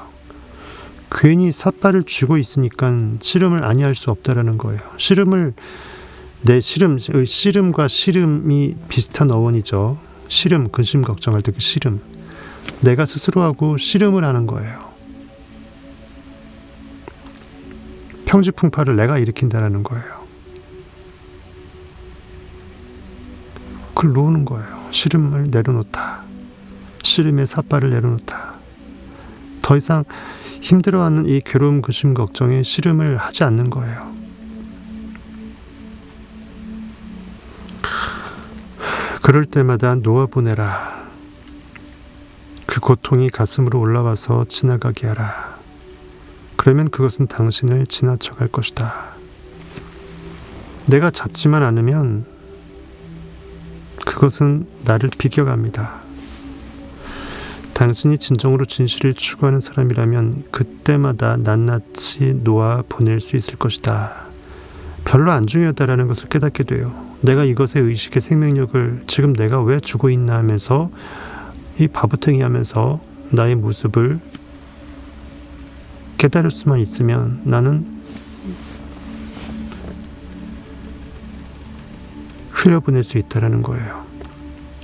괜히 삿발을 쥐고 있으니까 씨름을 아니할 수 없다라는 거예요. 씨름과 씨름이 비슷한 어원이죠. 씨름, 근심 걱정할 때 그 씨름. 내가 스스로하고 씨름을 하는 거예요. 평지풍파를 내가 일으킨다라는 거예요. 그걸 놓는 거예요. 씨름을 내려놓다. 씨름의 삿발을 내려놓다. 더 이상 힘들어하는 이 괴로움, 근심, 걱정에 씨름을 하지 않는 거예요. 그럴 때마다 놓아보내라. 그 고통이 가슴으로 올라와서 지나가게 하라. 그러면 그것은 당신을 지나쳐갈 것이다. 내가 잡지만 않으면 그것은 나를 비껴갑니다. 당신이 진정으로 진실을 추구하는 사람이라면 그때마다 낱낱이 놓아 보낼 수 있을 것이다. 별로 안 중요하다라는 것을 깨닫게 돼요. 내가 이것의 의식의 생명력을 지금 내가 왜 주고 있나 하면서 이 바보탱이 하면서 나의 모습을 깨달을 수만 있으면 나는 흘려보낼 수 있다는 거예요.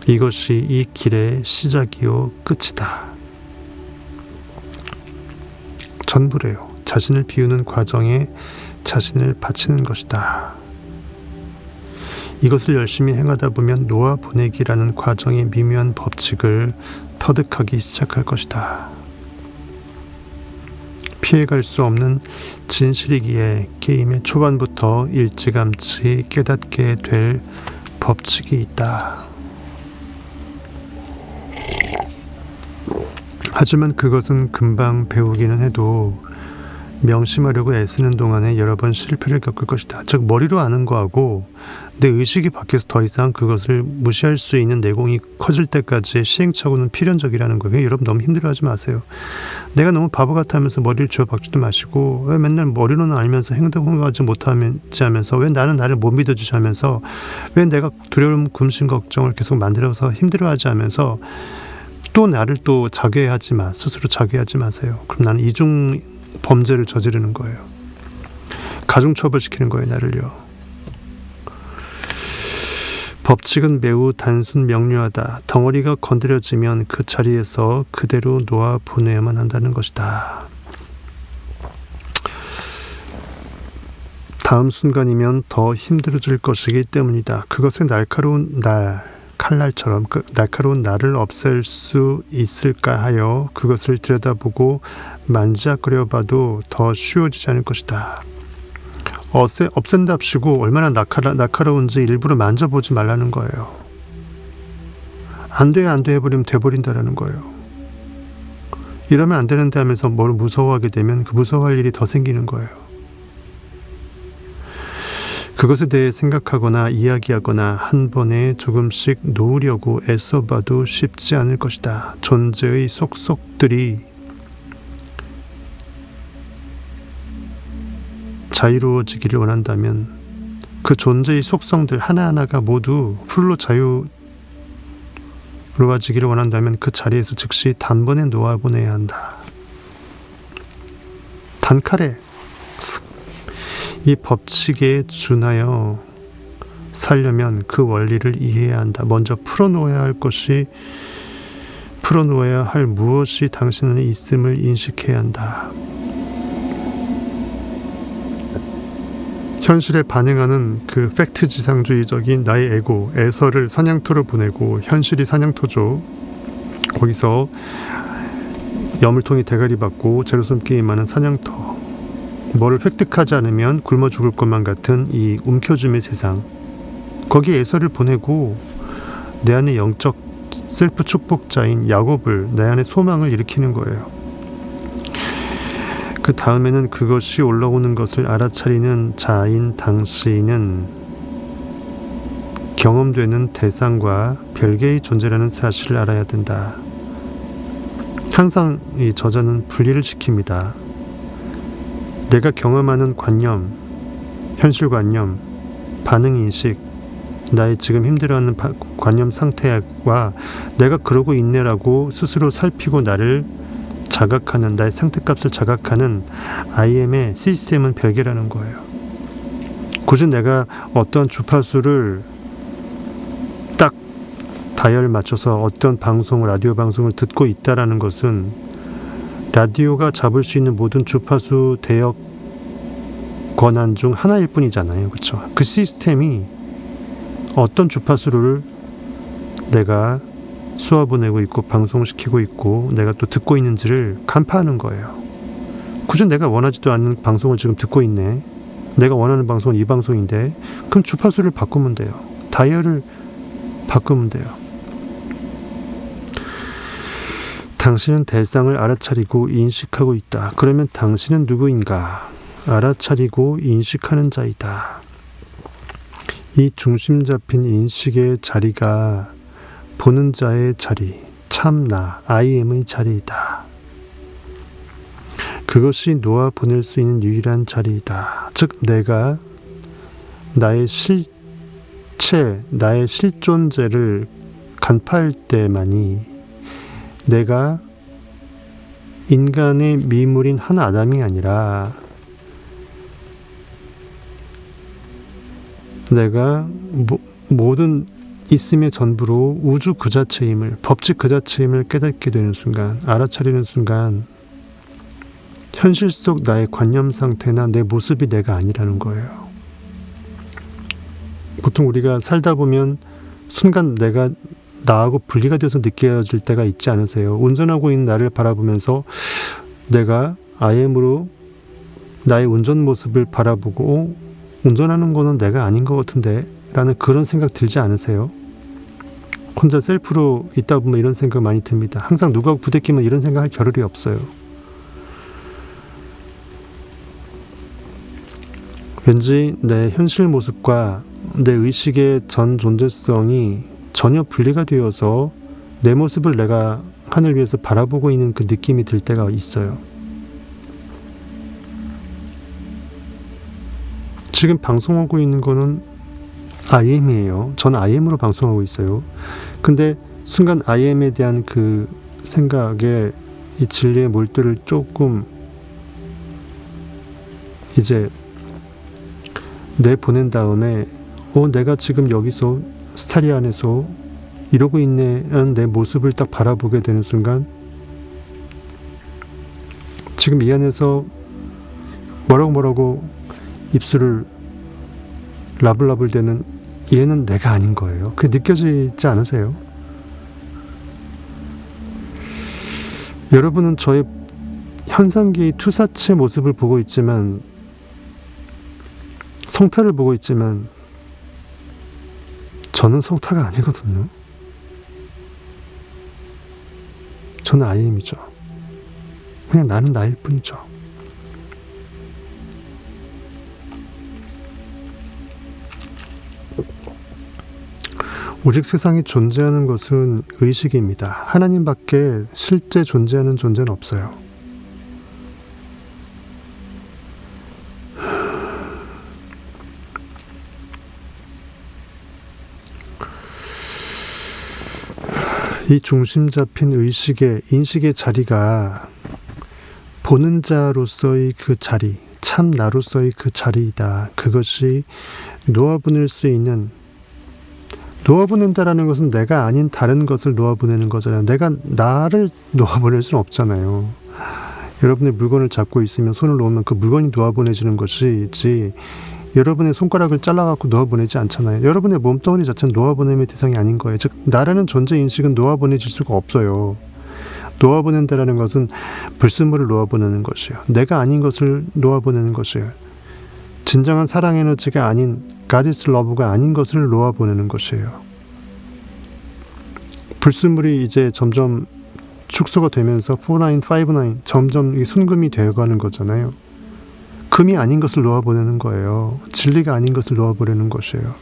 이것이 이 길의 시작이요 끝이다. 전부래요. 자신을 비우는 과정에 자신을 바치는 것이다. 이것을 열심히 행하다 보면 놓아보내기라는 과정의 미묘한 법칙을 터득하기 시작할 것이다. 피해갈 수 없는 진실이기에 게임의 초반부터 일찌감치 깨닫게 될 법칙이 있다. 하지만 그것은 금방 배우기는 해도 명심하려고 애쓰는 동안에 여러 번 실패를 겪을 것이다. 즉 머리로 아는 거하고 내 의식이 바뀌어서 더 이상 그것을 무시할 수 있는 내공이 커질 때까지의 시행착오는 필연적이라는 거예요. 여러분 너무 힘들어하지 마세요. 내가 너무 바보 같아하면서 머리를 쥐어박지도 마시고 왜 맨날 머리로는 알면서 행동하지 못하지 하면서 왜 나는 나를 못 믿어주지 하면서 왜 내가 두려움, 근심, 걱정을 계속 만들어서 힘들어하지 하면서 또 나를 또 자괴하지 마. 스스로 자괴하지 마세요. 그럼 나는 이중 범죄를 저지르는 거예요. 가중처벌시키는 거예요. 나를요. 법칙은 매우 단순 명료하다. 덩어리가 건드려지면 그 자리에서 그대로 놓아 보내야만 한다는 것이다. 다음 순간이면 더 힘들어질 것이기 때문이다. 그것의 날카로운 칼날처럼 그 날카로운 날을 없앨 수 있을까 하여 그것을 들여다보고 만지작거려봐도 더 쉬워지지 않을 것이다. 없앤답시고 얼마나 날카로운지 일부러 만져보지 말라는 거예요. 안 돼 해버리면 돼버린다라는 거예요. 이러면 안 되는데 하면서 뭘 무서워하게 되면 그 무서워할 일이 더 생기는 거예요. 그것에 대해 생각하거나 이야기하거나 한 번에 조금씩 놓으려고 애써봐도 쉽지 않을 것이다. 존재의 속속들이 자유로워지기를 원한다면 그 존재의 속성들 하나하나가 모두 풀로 자유로워지기를 원한다면 그 자리에서 즉시 단번에 놓아보내야 한다. 단칼에 이 법칙에 준하여 살려면 그 원리를 이해해야 한다. 먼저 풀어놓아야 할 무엇이 당신은 있음을 인식해야 한다. 현실에 반응하는 그 팩트 지상주의적인 나의 에고, 에서를 사냥터로 보내고, 현실이 사냥터죠. 거기서 여물통이 대가리 받고 제로섬 게임하는 사냥터, 뭐를 획득하지 않으면 굶어 죽을 것만 같은 이 움켜줌의 세상, 거기에 에서를 보내고 내 안에 영적 셀프 축복자인 야곱을, 내 안에 소망을 일으키는 거예요. 그 다음에는 그것이 올라오는 것을 알아차리는 자인 당신은 경험되는 대상과 별개의 존재라는 사실을 알아야 된다. 항상 이 저자는 분리를 시킵니다. 내가 경험하는 관념, 현실관념, 반응인식, 나의 지금 힘들어하는 관념 상태와 내가 그러고 있네라고 스스로 살피고 나를 자각하는, 나의 상태값을 자각하는 IM의 시스템은 별개라는 거예요. 굳이 내가 어떤 주파수를 딱 다이얼 맞춰서 어떤 방송, 라디오 방송을 듣고 있다라는 것은 라디오가 잡을 수 있는 모든 주파수 대역 권한 중 하나일 뿐이잖아요. 그렇죠? 그 시스템이 어떤 주파수를 내가 쏘아보내고 있고 방송시키고 있고 내가 또 듣고 있는지를 간파하는 거예요. 굳이 내가 원하지도 않는 방송을 지금 듣고 있네. 내가 원하는 방송은 이 방송인데, 그럼 주파수를 바꾸면 돼요. 다이얼을 바꾸면 돼요. 당신은 대상을 알아차리고 인식하고 있다. 그러면 당신은 누구인가? 알아차리고 인식하는 자이다. 이 중심 잡힌 인식의 자리가 보는 자의 자리, 참나, IM의 자리이다. 그것이 놓아 보낼 수 있는 유일한 자리이다. 즉 내가 나의 실체, 나의 실존재를 간파할 때만이 내가 인간의 미물인 한 아담이 아니라 내가 모든 있음의 전부로 우주 그 자체임을, 법칙 그 자체임을 깨닫게 되는 순간, 알아차리는 순간 현실 속 나의 관념 상태나 내 모습이 내가 아니라는 거예요. 보통 우리가 살다 보면 순간 내가 나하고 분리가 돼서 느껴질 때가 있지 않으세요? 운전하고 있는 나를 바라보면서 내가 IM으로 나의 운전 모습을 바라보고 운전하는 거는 내가 아닌 것 같은데 라는 그런 생각 들지 않으세요? 혼자 셀프로 있다 보면 이런 생각 많이 듭니다. 항상 누구하고 부대끼면 이런 생각할 겨를이 없어요. 왠지 내 현실 모습과 내 의식의 전 존재성이 전혀 분리가 되어서 내 모습을 내가 하늘 위에서 바라보고 있는 그 느낌이 들 때가 있어요. 지금 방송하고 있는 거는 IM이에요. 전 IM으로 방송하고 있어요. 근데 순간 IM에 대한 그 생각에 이 진리의 몰두를 조금 이제 내보낸 다음에 내가 지금 여기서 스타리 안에서 이러고 있네라는 내 모습을 딱 바라보게 되는 순간 지금 이 안에서 뭐라고 입술을 라블라블 대는 얘는 내가 아닌 거예요. 그게 느껴지지 않으세요? 여러분은 저의 현상계의 투사체 모습을 보고 있지만, 성타를 보고 있지만 저는 성타가 아니거든요. 저는 IM이죠. 그냥 나는 나일 뿐이죠. 오직 세상에 존재하는 것은 의식입니다. 하나님밖에 실제 존재하는 존재는 없어요. 이 중심 잡힌 의식의, 인식의 자리가 보는 자로서의 그 자리, 참 나로서의 그 자리이다. 그것이 놓아보낼 수 있는, 놓아보낸다라는 것은 내가 아닌 다른 것을 놓아보내는 거잖아요. 내가 나를 놓아보낼 수는 없잖아요. 여러분의 물건을 잡고 있으면 손을 놓으면 그 물건이 놓아보내지는 것이지, 여러분의 손가락을 잘라갖고 놓아보내지 않잖아요. 여러분의 몸뚱아리 자체는 놓아보냄의 대상이 아닌 거예요. 즉 나라는 존재 인식은 놓아보내질 수가 없어요. 놓아보낸다라는 것은 불순물을 놓아보내는 것이에요. 내가 아닌 것을 놓아보내는 것이에요. 진정한 사랑 에너지가 아닌 God is love가 아닌 것을 놓아보내는 것이에요. 불순물이 이제 점점 축소가 되면서 4959 점점 순금이 되어가는 거잖아요. 금이 아닌 것을 놓아보내는 거예요. 진리가 아닌 것을 놓아보내는 것이에요.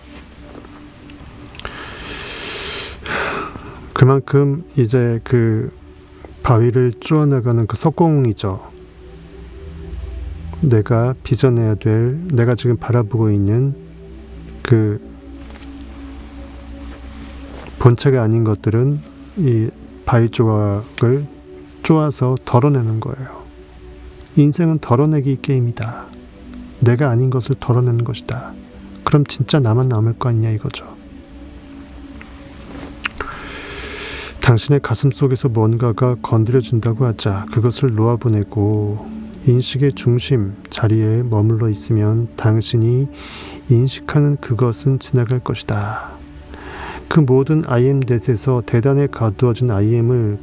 그만큼 이제 그 바위를 쪼아나가는 그 석공이죠. 내가 빚어내야 될, 내가 지금 바라보고 있는 그 본체가 아닌 것들은 이 바위 조각을 쪼아서 덜어내는 거예요. 인생은 덜어내기 게임이다. 내가 아닌 것을 덜어내는 것이다. 그럼 진짜 나만 남을 거 아니냐 이거죠. 당신의 가슴 속에서 뭔가가 건드려진다고 하자 그것을 놓아보내고 인식의 중심 자리에 머물러 있으면 당신이 인식하는 그것은 지나갈 것이다. 그 모든 I am that에서 대단에 가두어진 I am을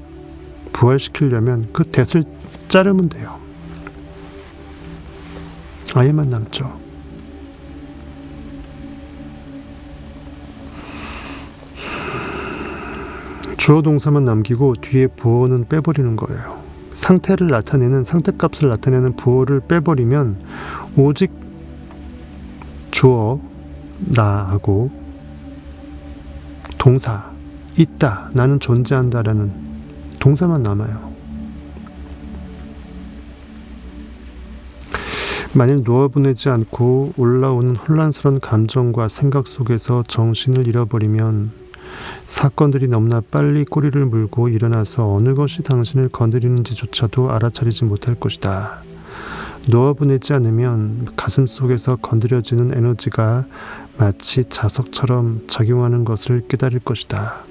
부활시키려면 그 that을 자르면 돼요. I am만 남죠. 주어 동사만 남기고 뒤에 보어는 빼버리는 거예요. 상태를 나타내는 상태값을 나타내는 보어를 빼버리면 오직 주어 나하고 동사 있다 나는 존재한다라는 동사만 남아요. 만일 놓아보내지 않고 올라오는 혼란스러운 감정과 생각 속에서 정신을 잃어버리면 사건들이 너무나 빨리 꼬리를 물고 일어나서 어느 것이 당신을 건드리는지조차도 알아차리지 못할 것이다. 놓아보내지 않으면 가슴 속에서 건드려지는 에너지가 마치 자석처럼 작용하는 것을 깨달을 것이다.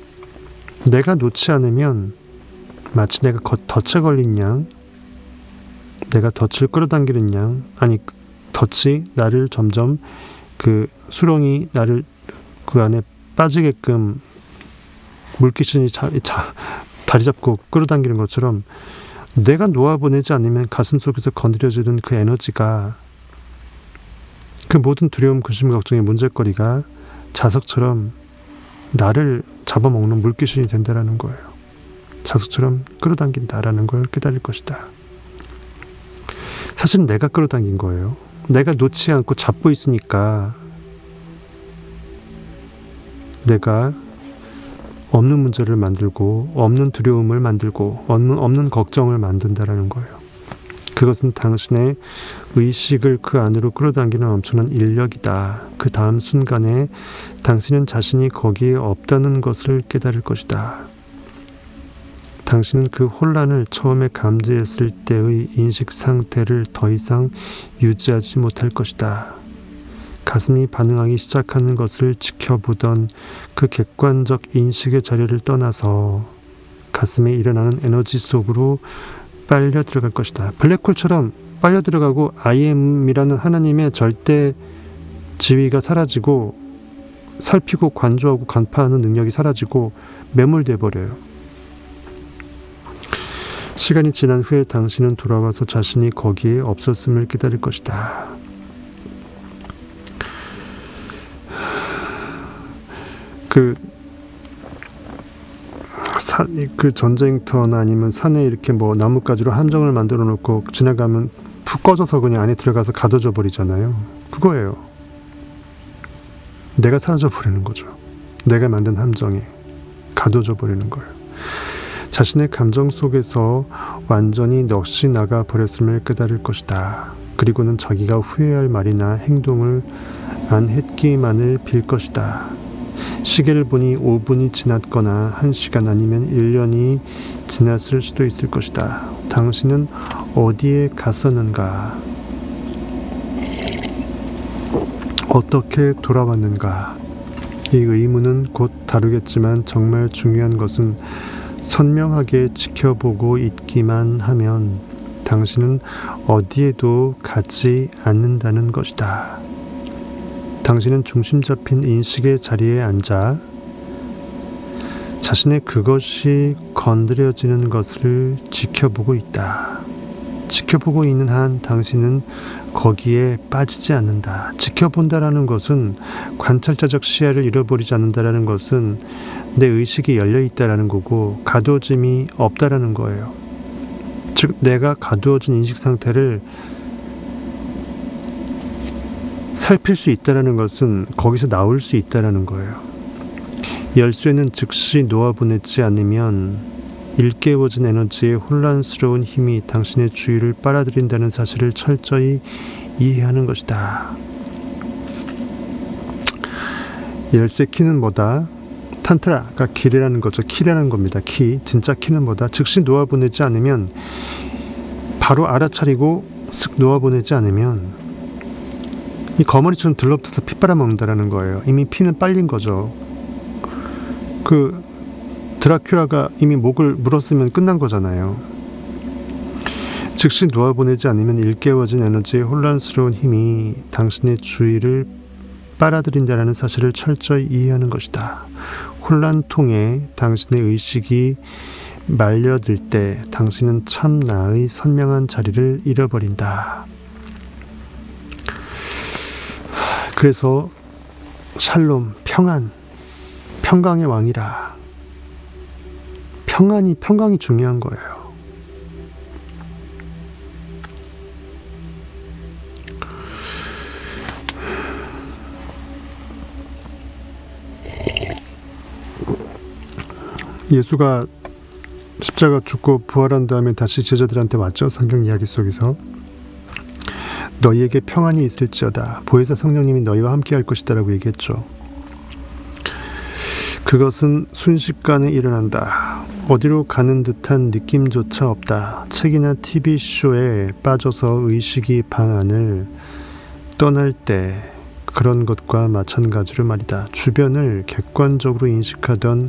내가 놓지 않으면 마치 내가 덫에 걸린 양, 내가 덫을 끌어당기는 양, 아니 덫이 나를 점점 그 수렁이 나를 그 안에 빠지게끔 물귀신이 다리 잡고 끌어당기는 것처럼 내가 놓아보내지 않으면 가슴 속에서 건드려지는 그 에너지가 그 모든 두려움, 근심, 걱정의 문제거리가 자석처럼 나를 잡아먹는 물귀신이 된다라는 거예요. 자석처럼 끌어당긴다라는 걸 깨달을 것이다. 사실은 내가 끌어당긴 거예요. 내가 놓지 않고 잡고 있으니까 내가 없는 문제를 만들고 없는 두려움을 만들고 없는 걱정을 만든다라는 거예요. 그것은 당신의 의식을 그 안으로 끌어당기는 엄청난 인력이다. 그 다음 순간에 당신은 자신이 거기에 없다는 것을 깨달을 것이다. 당신은 그 혼란을 처음에 감지했을 때의 인식 상태를 더 이상 유지하지 못할 것이다. 가슴이 반응하기 시작하는 것을 지켜보던 그 객관적 인식의 자리를 떠나서 가슴에 일어나는 에너지 속으로 빨려 들어갈 것이다. 블랙홀처럼 빨려 들어가고 I am이라는 하나님의 절대 지위가 사라지고 살피고 관조하고 간파하는 능력이 사라지고 매몰돼 버려요. 시간이 지난 후에 당신은 돌아와서 자신이 거기에 없었음을 깨달을 것이다. 그 전쟁터나 아니면 산에 이렇게 뭐 나뭇가지로 함정을 만들어 놓고 지나가면 푹 꺼져서 그냥 안에 들어가서 가둬져 버리잖아요. 그거예요. 내가 사라져 버리는 거죠. 내가 만든 함정에 가둬져 버리는 거예요. 자신의 감정 속에서 완전히 넋이 나가 버렸음을 깨달을 것이다. 그리고는 자기가 후회할 말이나 행동을 안 했기만을 빌 것이다. 시계를 보니 5분이 지났거나 1시간 아니면 1년이 지났을 수도 있을 것이다. 당신은 어디에 갔었는가? 어떻게 돌아왔는가? 이 의문은 곧 다루겠지만 정말 중요한 것은 선명하게 지켜보고 있기만 하면 당신은 어디에도 가지 않는다는 것이다. 당신은 중심 잡힌 인식의 자리에 앉아 자신의 그것이 건드려지는 것을 지켜보고 있다. 지켜보고 있는 한 당신은 거기에 빠지지 않는다. 지켜본다라는 것은 관찰자적 시야를 잃어버리지 않는다라는 것은 내 의식이 열려 있다라는 거고 가두어짐이 없다라는 거예요. 즉 내가 가두어진 인식 상태를 살필 수 있다라는 것은 거기서 나올 수 있다라는 거예요. 열쇠는 즉시 놓아보내지 않으면 일깨워진 에너지의 혼란스러운 힘이 당신의 주의를 빨아들인다는 사실을 철저히 이해하는 것이다. 열쇠 키는 뭐다? 탄트라가 키라는 거죠. 키라는 겁니다. 키, 진짜 키는 뭐다? 즉시 놓아보내지 않으면, 바로 알아차리고 쓱 놓아보내지 않으면 이 거머리처럼 들러붙어서 피 빨아먹는다라는 거예요. 이미 피는 빨린 거죠. 그 드라큘라가 이미 목을 물었으면 끝난 거잖아요. 즉시 놓아보내지 않으면 일깨워진 에너지의 혼란스러운 힘이 당신의 주의를 빨아들인다는 사실을 철저히 이해하는 것이다. 혼란통에 당신의 의식이 말려들 때 당신은 참 나의 선명한 자리를 잃어버린다. 그래서 샬롬, 평강의 왕이라. 평강이 중요한 거예요. 예수가 십자가 죽고 부활한 다음에 다시 제자들한테 왔죠. 성경 이야기 속에서 너희에게 평안이 있을지어다. 보혜사 성령님이 너희와 함께 할 것이다 라고 얘기했죠. 그것은 순식간에 일어난다. 어디로 가는 듯한 느낌조차 없다. 책이나 TV쇼에 빠져서 의식이 방 안을 떠날 때 그런 것과 마찬가지로 말이다. 주변을 객관적으로 인식하던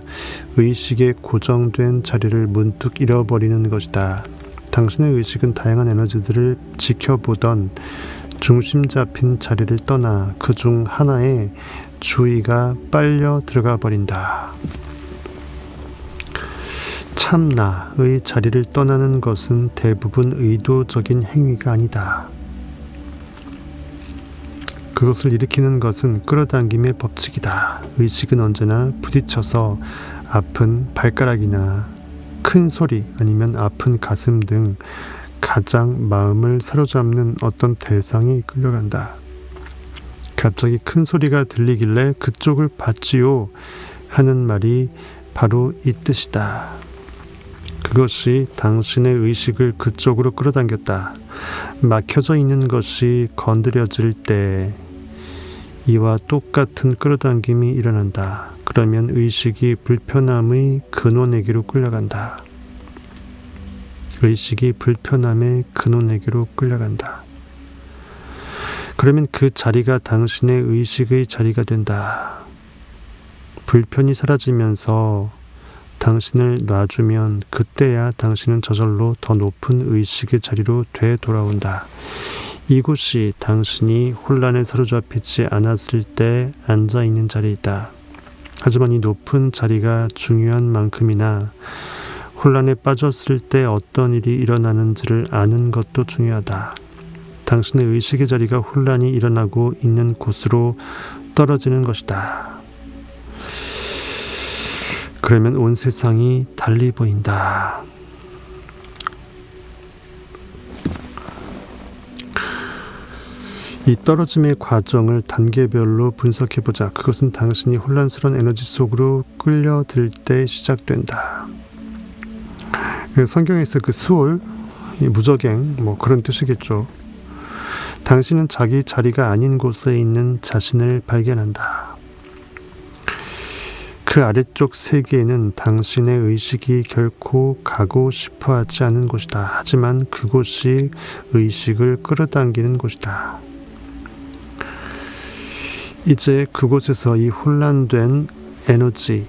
의식의 고정된 자리를 문득 잃어버리는 것이다. 당신의 의식은 다양한 에너지들을 지켜보던 중심 잡힌 자리를 떠나 그중 하나에 주의가 빨려 들어가 버린다. 참 나의 자리를 떠나는 것은 대부분 의도적인 행위가 아니다. 그것을 일으키는 것은 끌어당김의 법칙이다. 의식은 언제나 부딪혀서 아픈 발가락이나 큰 소리 아니면 아픈 가슴 등 가장 마음을 사로잡는 어떤 대상에 이끌려간다. 갑자기 큰 소리가 들리길래 그쪽을 봤지요 하는 말이 바로 이 뜻이다. 그것이 당신의 의식을 그쪽으로 끌어당겼다. 막혀져 있는 것이 건드려질 때 이와 똑같은 끌어당김이 일어난다. 그러면 의식이 불편함의 근원에게로 끌려간다. 의식이 불편함의 근원에게로 끌려간다. 그러면 그 자리가 당신의 의식의 자리가 된다. 불편이 사라지면서 당신을 놔주면 그때야 당신은 저절로 더 높은 의식의 자리로 되돌아온다. 이곳이 당신이 혼란에 사로잡히지 않았을 때 앉아있는 자리이다. 하지만 이 높은 자리가 중요한 만큼이나 혼란에 빠졌을 때 어떤 일이 일어나는지를 아는 것도 중요하다. 당신의 의식의 자리가 혼란이 일어나고 있는 곳으로 떨어지는 것이다. 그러면 온 세상이 달리 보인다. 이 떨어짐의 과정을 단계별로 분석해보자. 그것은 당신이 혼란스러운 에너지 속으로 끌려들 때 시작된다. 성경에서 그 스올, 무적행, 그런 뜻이겠죠. 당신은 자기 자리가 아닌 곳에 있는 자신을 발견한다. 그 아래쪽 세계에는 당신의 의식이 결코 가고 싶어 하지 않은 곳이다. 하지만 그곳이 의식을 끌어당기는 곳이다. 이제 그곳에서 이 혼란된 에너지를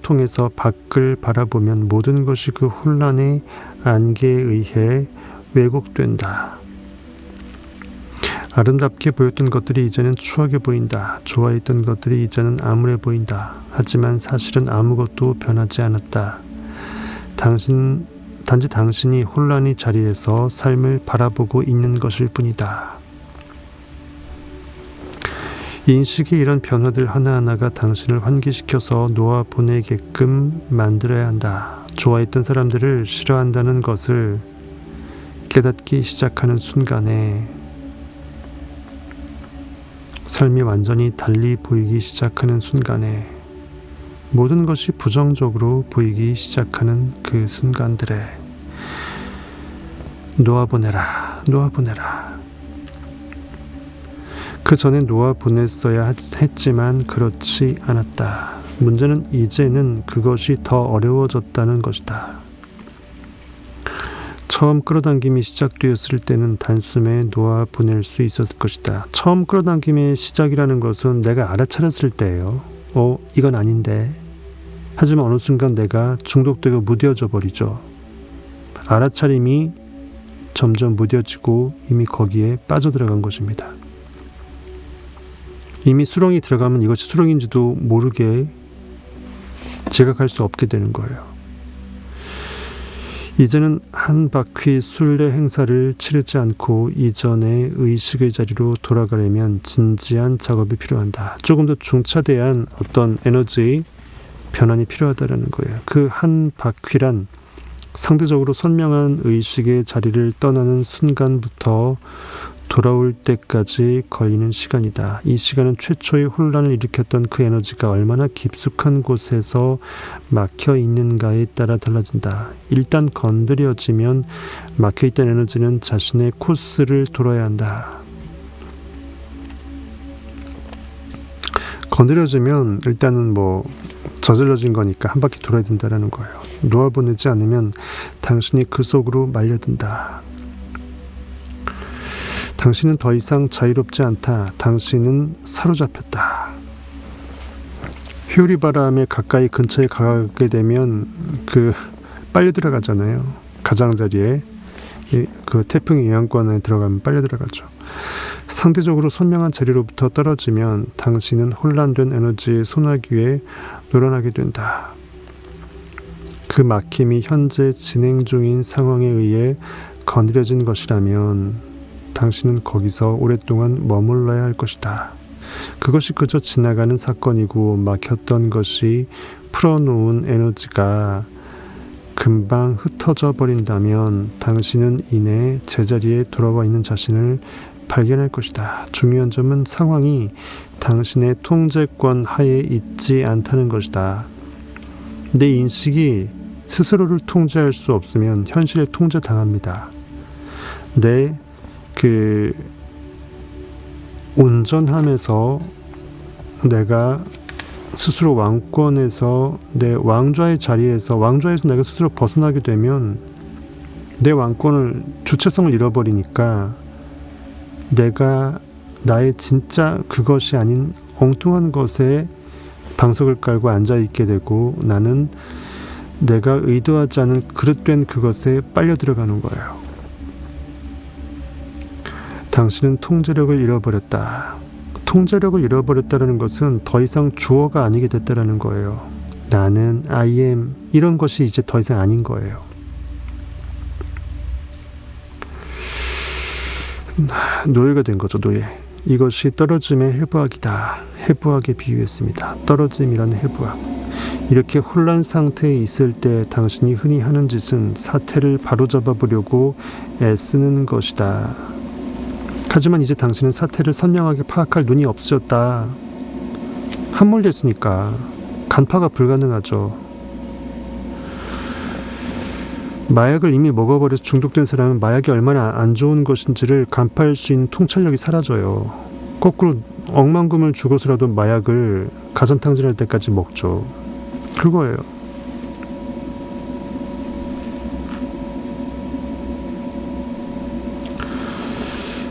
통해서 밖을 바라보면 모든 것이 그 혼란의 안개에 의해 왜곡된다. 아름답게 보였던 것들이 이제는 추하게 보인다. 좋아했던 것들이 이제는 암울해 보인다. 하지만 사실은 아무것도 변하지 않았다. 단지 당신이 혼란의 자리에서 삶을 바라보고 있는 것일 뿐이다. 인식의 이런 변화들 하나하나가 당신을 환기시켜서 놓아보내게끔 만들어야 한다. 좋아했던 사람들을 싫어한다는 것을 깨닫기 시작하는 순간에 삶이 완전히 달리 보이기 시작하는 순간에 모든 것이 부정적으로 보이기 시작하는 그 순간들에 놓아보내라. 그 전에 놓아보냈어야 했지만 그렇지 않았다. 문제는 이제는 그것이 더 어려워졌다는 것이다. 처음 끌어당김이 시작되었을 때는 단숨에 놓아보낼 수 있었을 것이다. 처음 끌어당김의 시작이라는 것은 내가 알아차렸을 때예요. 이건 아닌데. 하지만 어느 순간 내가 중독되고 무뎌져 버리죠. 알아차림이 점점 무뎌지고 이미 거기에 빠져들어간 것입니다. 이미 수렁이 들어가면 이것이 수렁인지도 모르게 지각할 수 없게 되는 거예요. 이제는 한 바퀴 순례 행사를 치르지 않고 이전의 의식의 자리로 돌아가려면 진지한 작업이 필요한다. 조금 더 중차대한 어떤 에너지 변환이 필요하다는 거예요. 그 한 바퀴란 상대적으로 선명한 의식의 자리를 떠나는 순간부터 돌아올 때까지 걸리는 시간이다. 이 시간은 최초의 혼란을 일으켰던 그 에너지가 얼마나 깊숙한 곳에서 막혀 있는가에 따라 달라진다. 일단 건드려지면 막혀있던 에너지는 자신의 코스를 돌아야 한다. 건드려지면 일단은 저질러진 거니까 한 바퀴 돌아야 된다는 거예요. 놓아보내지 않으면 당신이 그 속으로 말려든다. 당신은 더 이상 자유롭지 않다. 당신은 사로잡혔다. 휴리바람에 가까이 근처에 가게 되면 빨려 들어가잖아요. 가장자리에 그 태풍의 영향권에 들어가면 빨려 들어가죠. 상대적으로 선명한 자리로부터 떨어지면 당신은 혼란된 에너지의 소나기에 놀아나게 된다. 그 막힘이 현재 진행 중인 상황에 의해 건드려진 것이라면 당신은 거기서 오랫동안 머물러야 할 것이다. 그것이 그저 지나가는 사건이고 막혔던 것이 풀어놓은 에너지가 금방 흩어져 버린다면 당신은 이내 제자리에 돌아와 있는 자신을 발견할 것이다. 중요한 점은 상황이 당신의 통제권 하에 있지 않다는 것이다. 내 인식이 스스로를 통제할 수 없으면 현실에 통제당합니다. 운전하면서 내가 스스로 왕권에서 내 왕좌에서 내가 스스로 벗어나게 되면 내 왕권을 주체성을 잃어버리니까 내가 나의 진짜 그것이 아닌 엉뚱한 것에 방석을 깔고 앉아있게 되고 나는 내가 의도하지 않은 그릇된 그것에 빨려 들어가는 거예요. 당신은 통제력을 잃어버렸다. 통제력을 잃어버렸다는 것은 더 이상 주어가 아니게 됐다는 거예요. 나는, I am 이런 것이 이제 더 이상 아닌 거예요. 노예가 된 거죠. 노예. 이것이 떨어짐의 해부학이다. 해부학에 비유했습니다. 떨어짐이란 해부학. 이렇게 혼란 상태에 있을 때 당신이 흔히 하는 짓은 사태를 바로잡아 보려고 애쓰는 것이다. 하지만 이제 당신은 사태를 선명하게 파악할 눈이 없어졌다. 함몰됐으니까 간파가 불가능하죠. 마약을 이미 먹어버려서 중독된 사람은 마약이 얼마나 안 좋은 것인지를 간파할 수 있는 통찰력이 사라져요. 거꾸로 억만금을 주고서라도 마약을 가전탕진할 때까지 먹죠. 그거예요.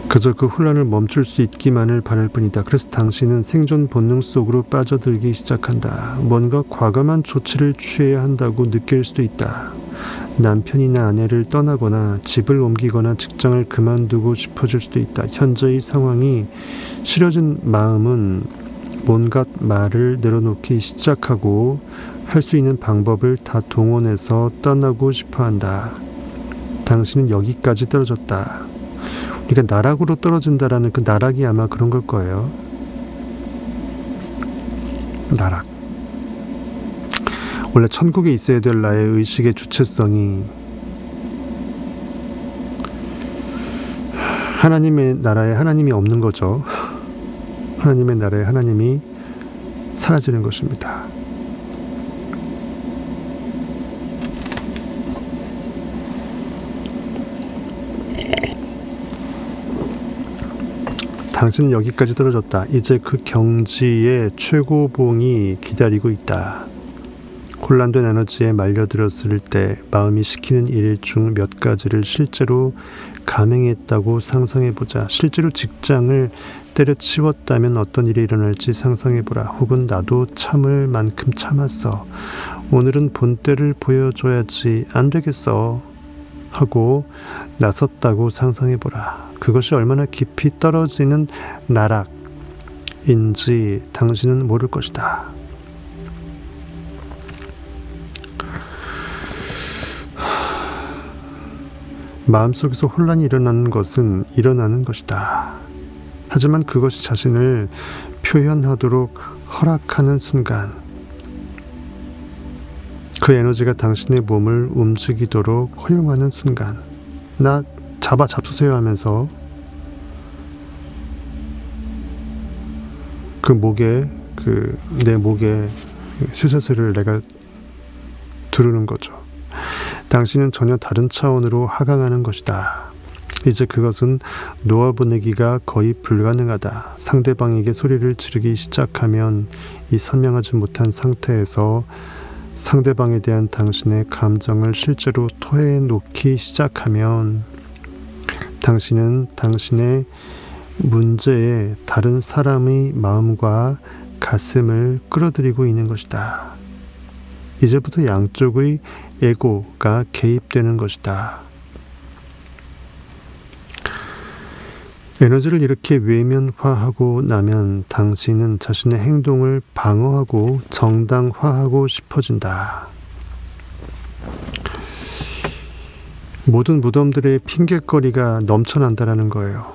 그저 그 혼란을 멈출 수 있기만을 바랄 뿐이다. 그래서 당신은 생존 본능 속으로 빠져들기 시작한다. 뭔가 과감한 조치를 취해야 한다고 느낄 수도 있다. 남편이나 아내를 떠나거나 집을 옮기거나 직장을 그만두고 싶어질 수도 있다. 현재의 상황이 싫어진 마음은 온갖 말을 내려놓기 시작하고 할 수 있는 방법을 다 동원해서 떠나고 싶어 한다. 당신은 여기까지 떨어졌다. 우리가 나락으로 떨어진다라는 그 나락이 아마 그런 걸 거예요. 나락. 원래 천국에 있어야 될 나의 의식의 주체성이 하나님의 나라에 하나님이 없는 거죠. 하나님의 나라에 하나님이 사라지는 것입니다. 당신은 여기까지 떨어졌다. 이제 그 경지의 최고봉이 기다리고 있다. 혼란된 에너지에 말려들었을 때 마음이 시키는 일 중 몇 가지를 실제로 감행했다고 상상해보자. 실제로 직장을 때려치웠다면 어떤 일이 일어날지 상상해보라. 혹은 나도 참을 만큼 참았어. 오늘은 본때를 보여줘야지. 안 되겠어. 하고 나섰다고 상상해보라. 그것이 얼마나 깊이 떨어지는 나락인지 당신은 모를 것이다. 마음속에서 혼란이 일어나는 것은 일어나는 것이다. 하지만 그것이 자신을 표현하도록 허락하는 순간, 그 에너지가 당신의 몸을 움직이도록 허용하는 순간, 나 잡수세요 하면서 내 목에 쇠사슬을 내가 두르는 거죠. 당신은 전혀 다른 차원으로 하강하는 것이다. 이제 그것은 놓아보내기가 거의 불가능하다. 상대방에게 소리를 지르기 시작하면 이 선명하지 못한 상태에서 상대방에 대한 당신의 감정을 실제로 토해놓기 시작하면 당신은 당신의 문제에 다른 사람의 마음과 가슴을 끌어들이고 있는 것이다. 이제부터 양쪽의 에고가 개입되는 것이다. 에너지를 이렇게 외면화하고 나면 당신은 자신의 행동을 방어하고 정당화하고 싶어진다. 모든 무덤들의 핑곗거리가 넘쳐난다라는 거예요.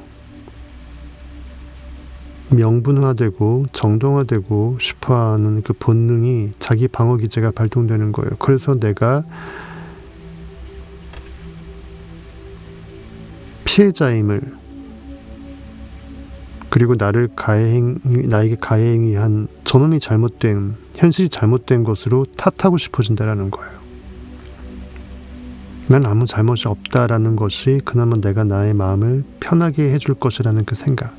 명분화되고 정당화되고 싶어하는 그 본능이 자기 방어 기제가 발동되는 거예요. 그래서 내가 피해자임을, 그리고 나에게 가해행위한 저놈이 잘못된, 현실이 잘못된 것으로 탓하고 싶어진다라는 거예요. 난 아무 잘못이 없다라는 것이 그나마 내가 나의 마음을 편하게 해줄 것이라는 그 생각.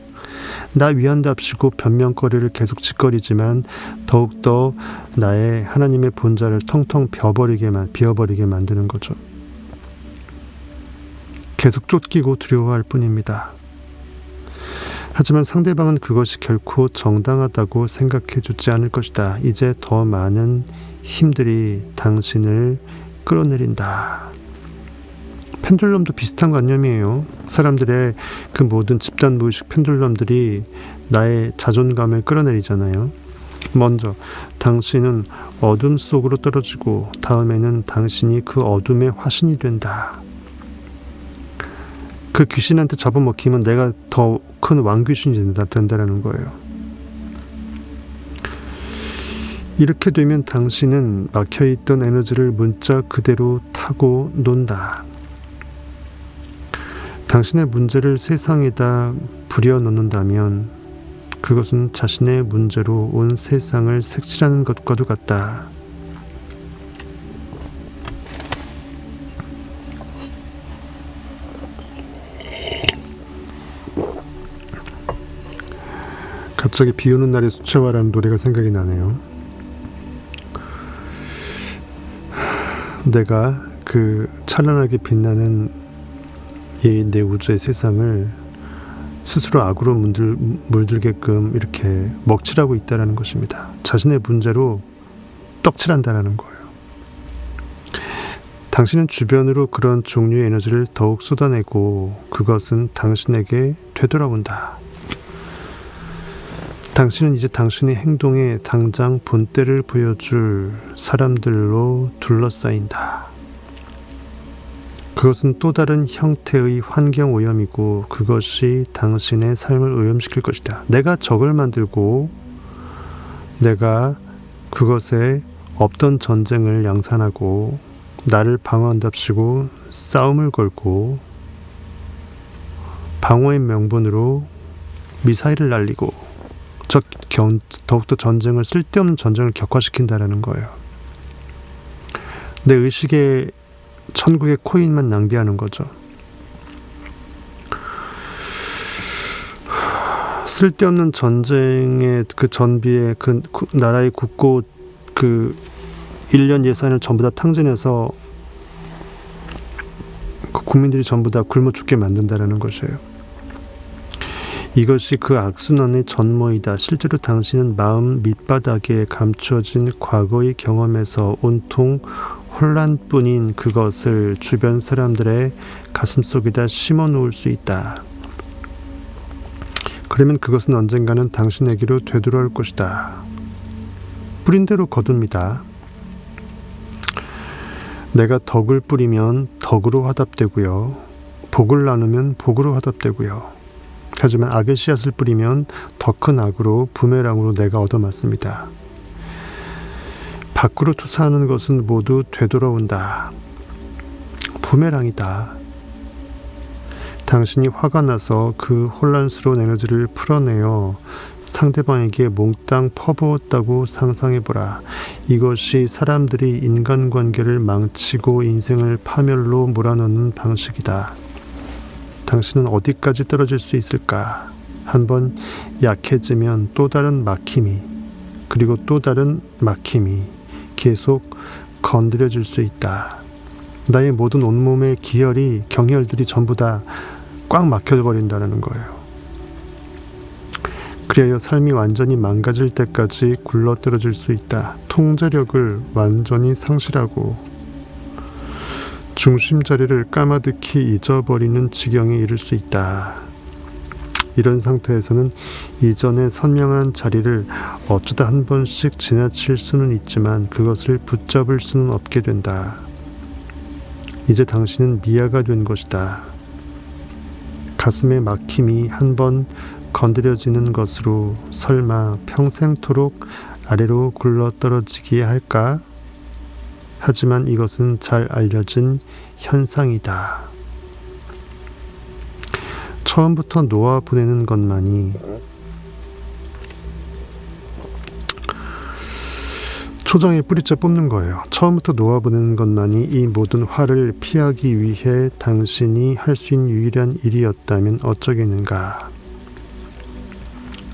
나 위한답시고 변명거리를 계속 짓거리지만 더욱더 나의 하나님의 본자를 텅텅 비워버리게 만드는 거죠. 계속 쫓기고 두려워할 뿐입니다. 하지만 상대방은 그것이 결코 정당하다고 생각해 주지 않을 것이다. 이제 더 많은 힘들이 당신을 끌어내린다. 펜듈럼도 비슷한 관념이에요. 사람들의 그 모든 집단 무의식 펜듈럼들이 나의 자존감을 끌어내리잖아요. 먼저 당신은 어둠 속으로 떨어지고 다음에는 당신이 그 어둠의 화신이 된다. 그 귀신한테 잡아먹히면 내가 더 큰 왕귀신이 된다라는 거예요. 이렇게 되면 당신은 막혀있던 에너지를 문자 그대로 타고 논다. 당신의 문제를 세상에다 부려놓는다면 그것은 자신의 문제로 온 세상을 색칠하는 것과도 같다. 갑자기 비 오는 날의 수채화라는 노래가 생각이 나네요. 내가 그 찬란하게 빛나는 내 우주의 세상을 스스로 악으로 물들게끔 이렇게 먹칠하고 있다는 것입니다. 자신의 문제로 떡칠한다는 거예요. 당신은 주변으로 그런 종류의 에너지를 더욱 쏟아내고 그것은 당신에게 되돌아온다. 당신은 이제 당신의 행동에 당장 본때를 보여줄 사람들로 둘러싸인다. 그것은 또 다른 형태의 환경 오염이고 그것이 당신의 삶을 오염시킬 것이다. 내가 적을 만들고 내가 그것에 없던 전쟁을 양산하고 나를 방어한답시고 싸움을 걸고 방어의 명분으로 미사일을 날리고 더욱더 쓸데없는 전쟁을 격화시킨다라는 거예요. 내 의식에 천국의 코인만 낭비하는 거죠. 쓸데없는 전쟁의 그 전비에 그 나라의 국고 그 1년 예산을 전부 다 탕진해서 국민들이 전부 다 굶어 죽게 만든다라는 것이에요. 이것이 그 악순환의 전모이다. 실제로 당신은 마음 밑바닥에 감추어진 과거의 경험에서 온통 혼란뿐인 그것을 주변 사람들의 가슴속에다 심어 놓을 수 있다. 그러면 그것은 언젠가는 당신에게로 되돌아올 것이다. 뿌린 대로 거둡니다. 내가 덕을 뿌리면 덕으로 화답되고요. 복을 나누면 복으로 화답되고요. 하지만 악의 씨앗을 뿌리면 더 큰 악으로 부메랑으로 내가 얻어맞습니다. 밖으로 투사하는 것은 모두 되돌아온다. 부메랑이다. 당신이 화가 나서 그 혼란스러운 에너지를 풀어내어 상대방에게 몽땅 퍼부었다고 상상해보라. 이것이 사람들이 인간관계를 망치고 인생을 파멸로 몰아넣는 방식이다. 당신은 어디까지 떨어질 수 있을까? 한번 약해지면 또 다른 막힘이, 그리고 또 다른 막힘이 계속 건드려질 수 있다. 나의 모든 온몸의 기혈이, 경혈들이 전부 다 꽉 막혀버린다는 거예요. 그리하여 삶이 완전히 망가질 때까지 굴러떨어질 수 있다. 통제력을 완전히 상실하고 중심 자리를 까마득히 잊어버리는 지경에 이를 수 있다. 이런 상태에서는 이전의 선명한 자리를 어쩌다 한 번씩 지나칠 수는 있지만 그것을 붙잡을 수는 없게 된다. 이제 당신은 미아가 된 것이다. 가슴의 막힘이 한 번 건드려지는 것으로 설마 평생토록 아래로 굴러떨어지게 할까? 하지만 이것은 잘 알려진 현상이다. 처음부터 놓아 보내는 것만이 초장에 뿌리째 뽑는 거예요. 처음부터 놓아보내는 것만이 이 모든 화를 피하기 위해 당신이 할 수 있는 유일한 일이었다면 어쩌겠는가.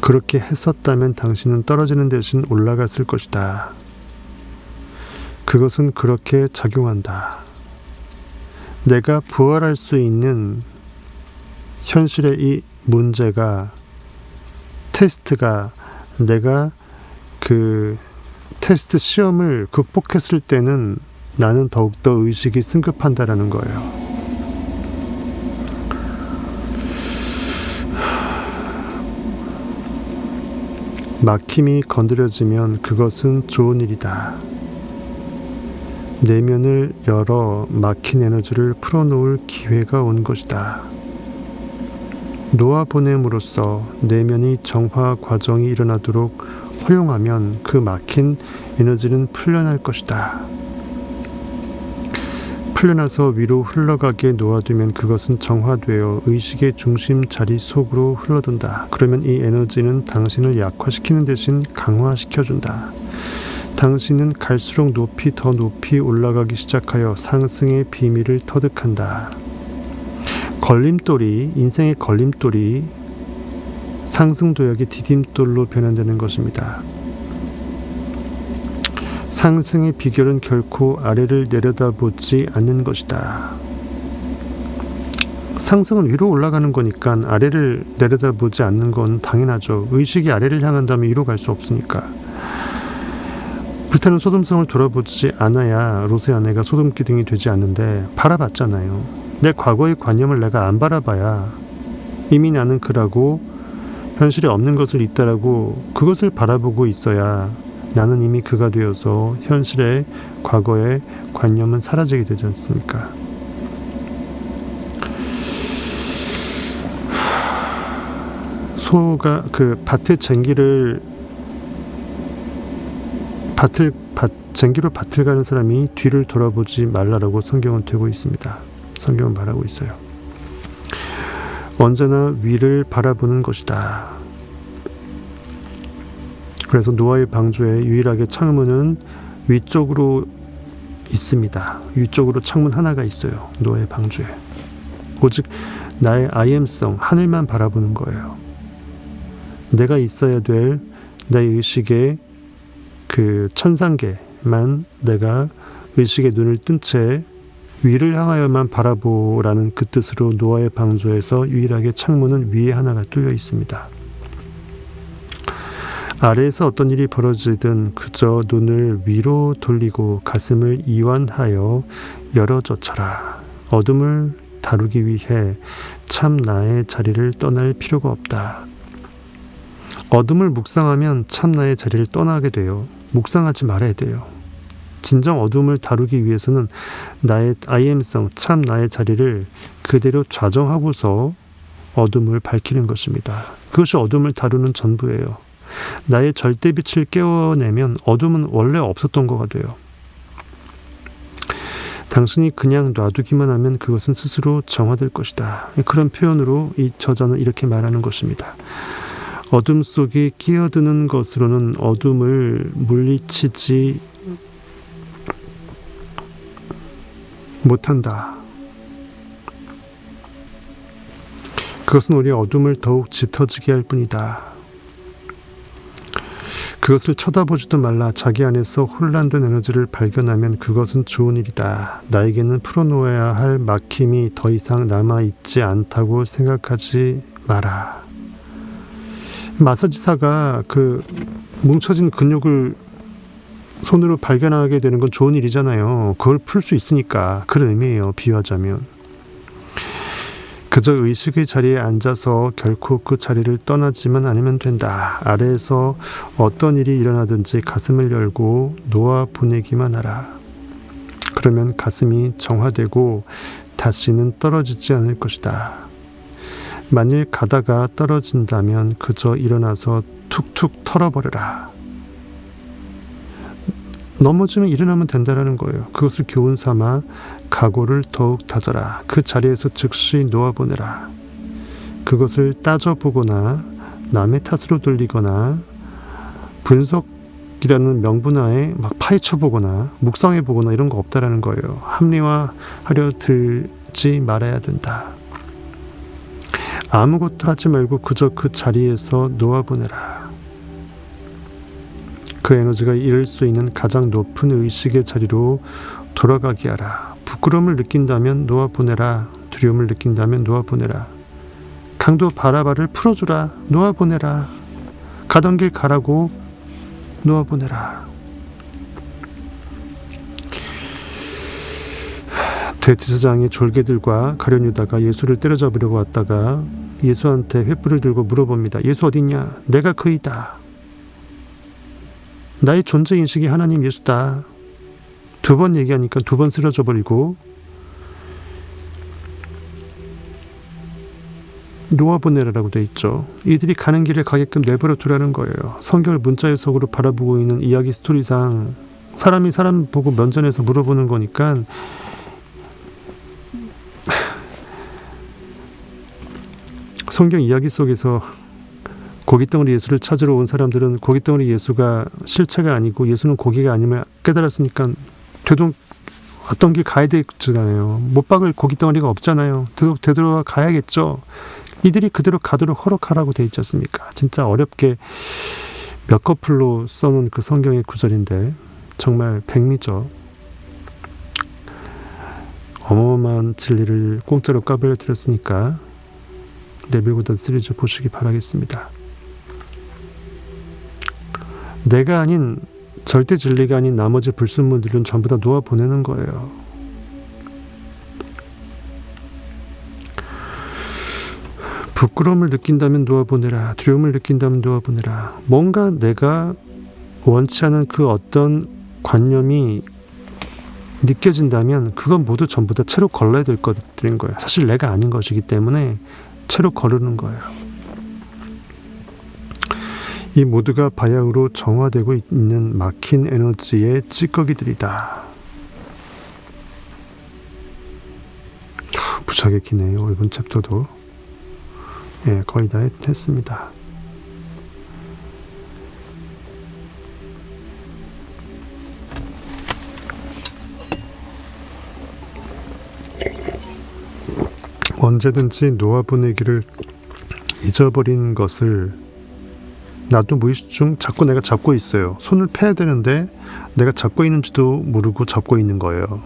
그렇게 했었다면 당신은 떨어지는 대신 올라갔을 것이다. 그것은 그렇게 작용한다. 내가 부활할 수 있는 현실의 이 문제가, 테스트가, 내가 테스트 시험을 극복했을 때는 나는 더욱더 의식이 승급한다라는 거예요. 막힘이 건드려지면 그것은 좋은 일이다. 내면을 열어 막힌 에너지를 풀어놓을 기회가 온 것이다. 놓아보냄으로써 내면의 정화 과정이 일어나도록 허용하면 그 막힌 에너지는 풀려날 것이다. 풀려나서 위로 흘러가게 놓아두면 그것은 정화되어 의식의 중심 자리 속으로 흘러든다. 그러면 이 에너지는 당신을 약화시키는 대신 강화시켜준다. 당신은 갈수록 높이 더 높이 올라가기 시작하여 상승의 비밀을 터득한다. 인생의 걸림돌이 상승도약의 디딤돌로 변환되는 것입니다. 상승의 비결은 결코 아래를 내려다보지 않는 것이다. 상승은 위로 올라가는 거니까 아래를 내려다보지 않는 건 당연하죠. 의식이 아래를 향한다면 위로 갈 수 없으니까. 불타는 소돔성을 돌아보지 않아야 롯의 아내가 소돔 기둥이 되지 않는데 바라봤잖아요. 내 과거의 관념을 내가 안 바라봐야 이미 나는 그라고 현실에 없는 것을 있다라고 그것을 바라보고 있어야 나는 이미 그가 되어서 현실의 과거의 관념은 사라지게 되지 않습니까? 소가 그 밭의 쟁기로 밭을 가는 사람이 뒤를 돌아보지 말라라고 성경은 되고 있습니다. 성경은 말하고 있어요. 언제나 위를 바라보는 것이다. 그래서 노아의 방주에 유일하게 창문은 위쪽으로 있습니다. 위쪽으로 창문 하나가 있어요. 노아의 방주에. 오직 나의 아이엠성, 하늘만 바라보는 거예요. 내가 있어야 될 내 의식의 그 천상계만 내가 의식의 눈을 뜬 채 위를 향하여만 바라보라는 그 뜻으로 노아의 방주에서 유일하게 창문은 위에 하나가 뚫려 있습니다. 아래에서 어떤 일이 벌어지든 그저 눈을 위로 돌리고 가슴을 이완하여 열어젖혀라. 어둠을 다루기 위해 참 나의 자리를 떠날 필요가 없다. 어둠을 묵상하면 참 나의 자리를 떠나게 돼요. 묵상하지 말아야 돼요. 진정 어둠을 다루기 위해서는 나의 아이엠성, 참 나의 자리를 그대로 좌정하고서 어둠을 밝히는 것입니다. 그것이 어둠을 다루는 전부예요. 나의 절대빛을 깨워내면 어둠은 원래 없었던 거가 돼요. 당신이 그냥 놔두기만 하면 그것은 스스로 정화될 것이다. 그런 표현으로 이 저자는 이렇게 말하는 것입니다. 어둠 속에 끼어드는 것으로는 어둠을 물리치지 못한다. 그것은 오히려 어둠을 더욱 짙어지게 할 뿐이다. 그것을 쳐다보지도 말라. 자기 안에서 혼란된 에너지를 발견하면 그것은 좋은 일이다. 나에게는 풀어놓아야 할 막힘이 더 이상 남아있지 않다고 생각하지 마라. 마사지사가 그 뭉쳐진 근육을 손으로 발견하게 되는 건 좋은 일이잖아요. 그걸 풀 수 있으니까. 그런 의미예요. 비유하자면. 그저 의식의 자리에 앉아서 결코 그 자리를 떠나지만 않으면 된다. 아래에서 어떤 일이 일어나든지 가슴을 열고 놓아 보내기만 하라. 그러면 가슴이 정화되고 다시는 떨어지지 않을 것이다. 만일 가다가 떨어진다면 그저 일어나서 툭툭 털어버려라. 넘어지면 일어나면 된다라는 거예요. 그것을 교훈 삼아 각오를 더욱 다져라. 그 자리에서 즉시 놓아보내라. 그것을 따져보거나 남의 탓으로 돌리거나 분석이라는 명분하에 막 파헤쳐보거나 묵상해보거나 이런 거 없다라는 거예요. 합리화하려 들지 말아야 된다. 아무것도 하지 말고 그저 그 자리에서 놓아보내라. 그 에너지가 이룰 수 있는 가장 높은 의식의 자리로 돌아가게 하라. 부끄러움을 느낀다면 놓아보내라. 두려움을 느낀다면 놓아보내라. 강도 바라바를 풀어주라. 놓아보내라. 가던 길 가라고 놓아보내라. 대제사장의 졸개들과 가룟 유다가 예수를 때려잡으려고 왔다가 예수한테 횃불을 들고 물어봅니다. 예수 어딨냐? 내가 그이다. 나의 존재인식이 하나님 예수다. 두 번 얘기하니까 두 번 쓰러져 버리고 놓아보내라라고 돼 있죠. 이들이 가는 길을 가게끔 내버려 두라는 거예요. 성경을 문자 해석으로 바라보고 있는 이야기 스토리상 사람이 사람 보고 면전에서 물어보는 거니까 성경 이야기 속에서 고깃덩어리 예수를 찾으러 온 사람들은 고깃덩어리 예수가 실체가 아니고 예수는 고기가 아님을 깨달았으니까 어떤 길 가야 되잖아요. 못 박을 고깃덩어리가 없잖아요. 되돌아 가야겠죠. 이들이 그대로 가도록 허락하라고 돼 있지 않습니까? 진짜 어렵게 몇 커플로 써놓은 그 성경의 구절인데 정말 백미죠. 어마어마한 진리를 공짜로 까발려 드렸으니까 네빌보다 시리즈 보시기 바라겠습니다. 내가 아닌 절대 진리가 아닌 나머지 불순물들은 전부 다 놓아보내는 거예요. 부끄러움을 느낀다면 놓아보내라. 두려움을 느낀다면 놓아보내라. 뭔가 내가 원치 않은 그 어떤 관념이 느껴진다면 그건 모두 전부 다 채로 걸러야 될 것들인 거예요. 사실 내가 아닌 것이기 때문에 채로 거르는 거예요. 이 모두가 바야흐로 정화되고 있는 막힌 에너지의 찌꺼기들이다. 무지하게 기네요. 이번 챕터도 거의 다 했습니다. 언제든지 놓아보내기를 잊어버린 것을 나도 무의식 중 자꾸 내가 잡고 있어요. 손을 펴야 되는데 내가 잡고 있는지도 모르고 잡고 있는 거예요.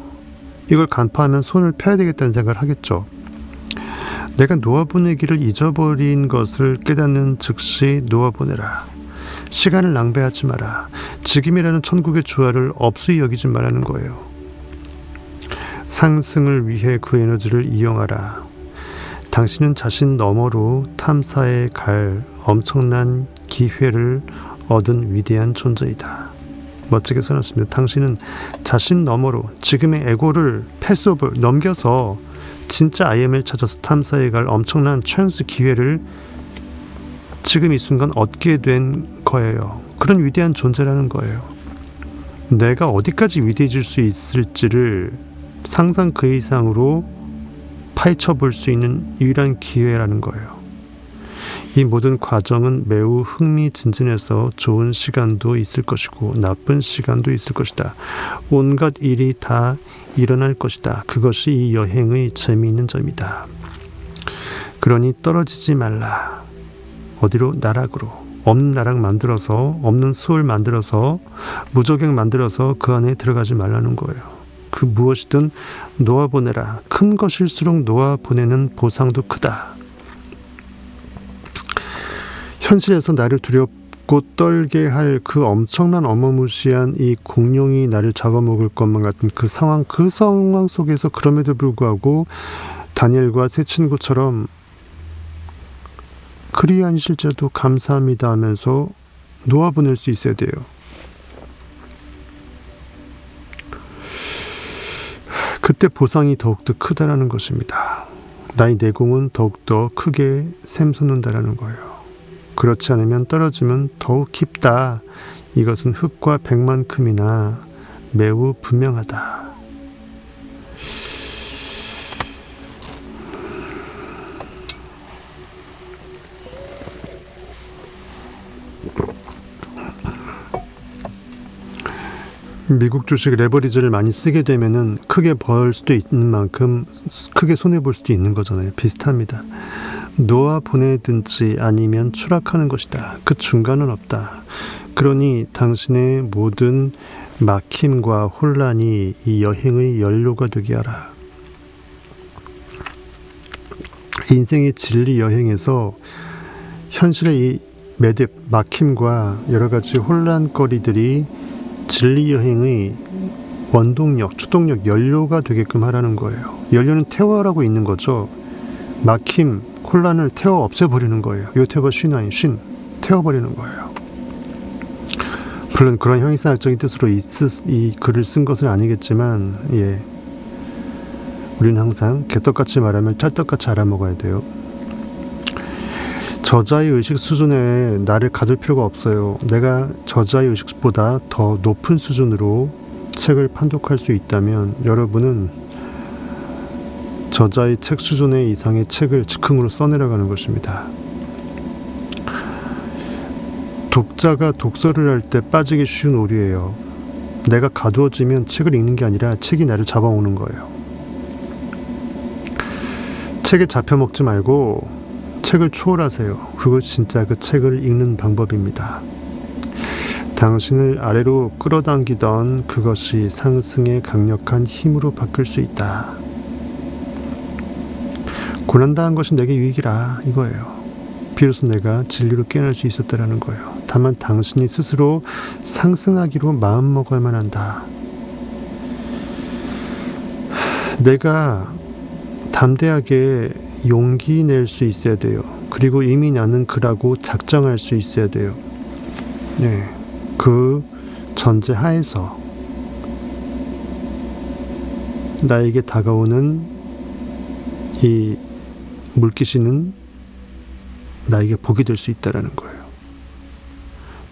이걸 간파하면 손을 펴야 되겠다는 생각을 하겠죠. 내가 놓아보내기를 잊어버린 것을 깨닫는 즉시 놓아보내라. 시간을 낭비하지 마라. 지금이라는 천국의 주화를 없이 여기지 말라는 거예요. 상승을 위해 그 에너지를 이용하라. 당신은 자신 너머로 탐사에 갈 엄청난 기회를 얻은 위대한 존재이다. 멋지게 써놨습니다. 당신은 자신 너머로 지금의 에고를 패스오버 넘겨서 진짜 IM을 찾아서 탐사에 갈 엄청난 찬스 기회를 지금 이 순간 얻게 된 거예요. 그런 위대한 존재라는 거예요. 내가 어디까지 위대해질 수 있을지를 상상 그 이상으로 파헤쳐 볼 수 있는 유일한 기회라는 거예요. 이 모든 과정은 매우 흥미진진해서 좋은 시간도 있을 것이고 나쁜 시간도 있을 것이다. 온갖 일이 다 일어날 것이다. 그것이 이 여행의 재미있는 점이다. 그러니 떨어지지 말라. 어디로? 나락으로. 없는 나락 만들어서, 없는 숲을 만들어서, 무저갱 만들어서 그 안에 들어가지 말라는 거예요. 그 무엇이든 놓아보내라. 큰 것일수록 놓아보내는 보상도 크다. 현실에서 나를 두렵고 떨게 할 그 엄청난 어마무시한 이 공룡이 나를 잡아먹을 것만 같은 그 상황 속에서 그럼에도 불구하고 다니엘과 새 친구처럼 그리 아니실지라도 감사합니다 하면서 놓아보낼 수 있어야 돼요. 그때 보상이 더욱더 크다라는 것입니다. 나의 내공은 더욱더 크게 샘솟는다라는 거예요. 그렇지 않으면 떨어지면 더욱 깊다. 이것은 흙과 백만큼이나 매우 분명하다. 미국 주식 레버리지를 많이 쓰게 되면은 크게 벌 수도 있는 만큼 크게 손해볼 수도 있는 거잖아요. 비슷합니다. 놓아 보내든지 아니면 추락하는 것이다. 그 중간은 없다. 그러니 당신의 모든 막힘과 혼란이 이 여행의 연료가 되게 하라. 인생의 진리 여행에서 현실의 이 매듭, 막힘과 여러 가지 혼란거리들이 진리 여행의 원동력, 추동력, 연료가 되게끔 하라는 거예요. 연료는 태워라고 있는 거죠. 막힘, 혼란을 태워 없애버리는 거예요. 요태버 쉰아인 쉰 태워버리는 거예요. 물론 그런 형이상학적인 뜻으로 이 글을 쓴 것은 아니겠지만 우리는 항상 개떡같이 말하면 찰떡같이 알아먹어야 돼요. 저자의 의식 수준에 나를 가둘 필요가 없어요. 내가 저자의 의식보다 더 높은 수준으로 책을 판독할 수 있다면 여러분은 저자의 책 수준의 이상의 책을 즉흥으로 써내려가는 것입니다. 독자가 독서를 할 때 빠지기 쉬운 오류예요. 내가 가두어지면 책을 읽는 게 아니라 책이 나를 잡아오는 거예요. 책에 잡혀먹지 말고 책을 초월하세요. 그것 진짜 그 책을 읽는 방법입니다. 당신을 아래로 끌어당기던 그것이 상승의 강력한 힘으로 바뀔 수 있다. 고난당한 것이 내게 유익이라 이거예요. 비로소 내가 진리로 깨어날 수 있었다라는 거예요. 다만 당신이 스스로 상승하기로 마음먹어야만 한다. 내가 담대하게 용기 낼 수 있어야 돼요. 그리고 이미 나는 그라고 작정할 수 있어야 돼요. 네, 그 전제 하에서 나에게 다가오는 이 물귀신은 나에게 복이 될 수 있다라는 거예요.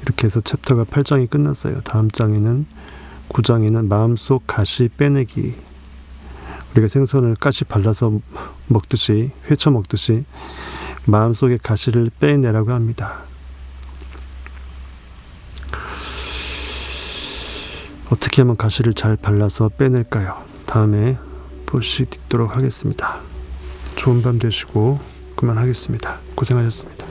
이렇게 해서 챕터가 8장이 끝났어요. 다음 장에는 9장에는 마음속 가시 빼내기. 우리가 생선을 가시 발라서 먹듯이, 회쳐 먹듯이 마음속의 가시를 빼내라고 합니다. 어떻게 하면 가시를 잘 발라서 빼낼까요? 다음에 보시도록 하겠습니다. 좋은 밤 되시고 그만하겠습니다. 고생하셨습니다.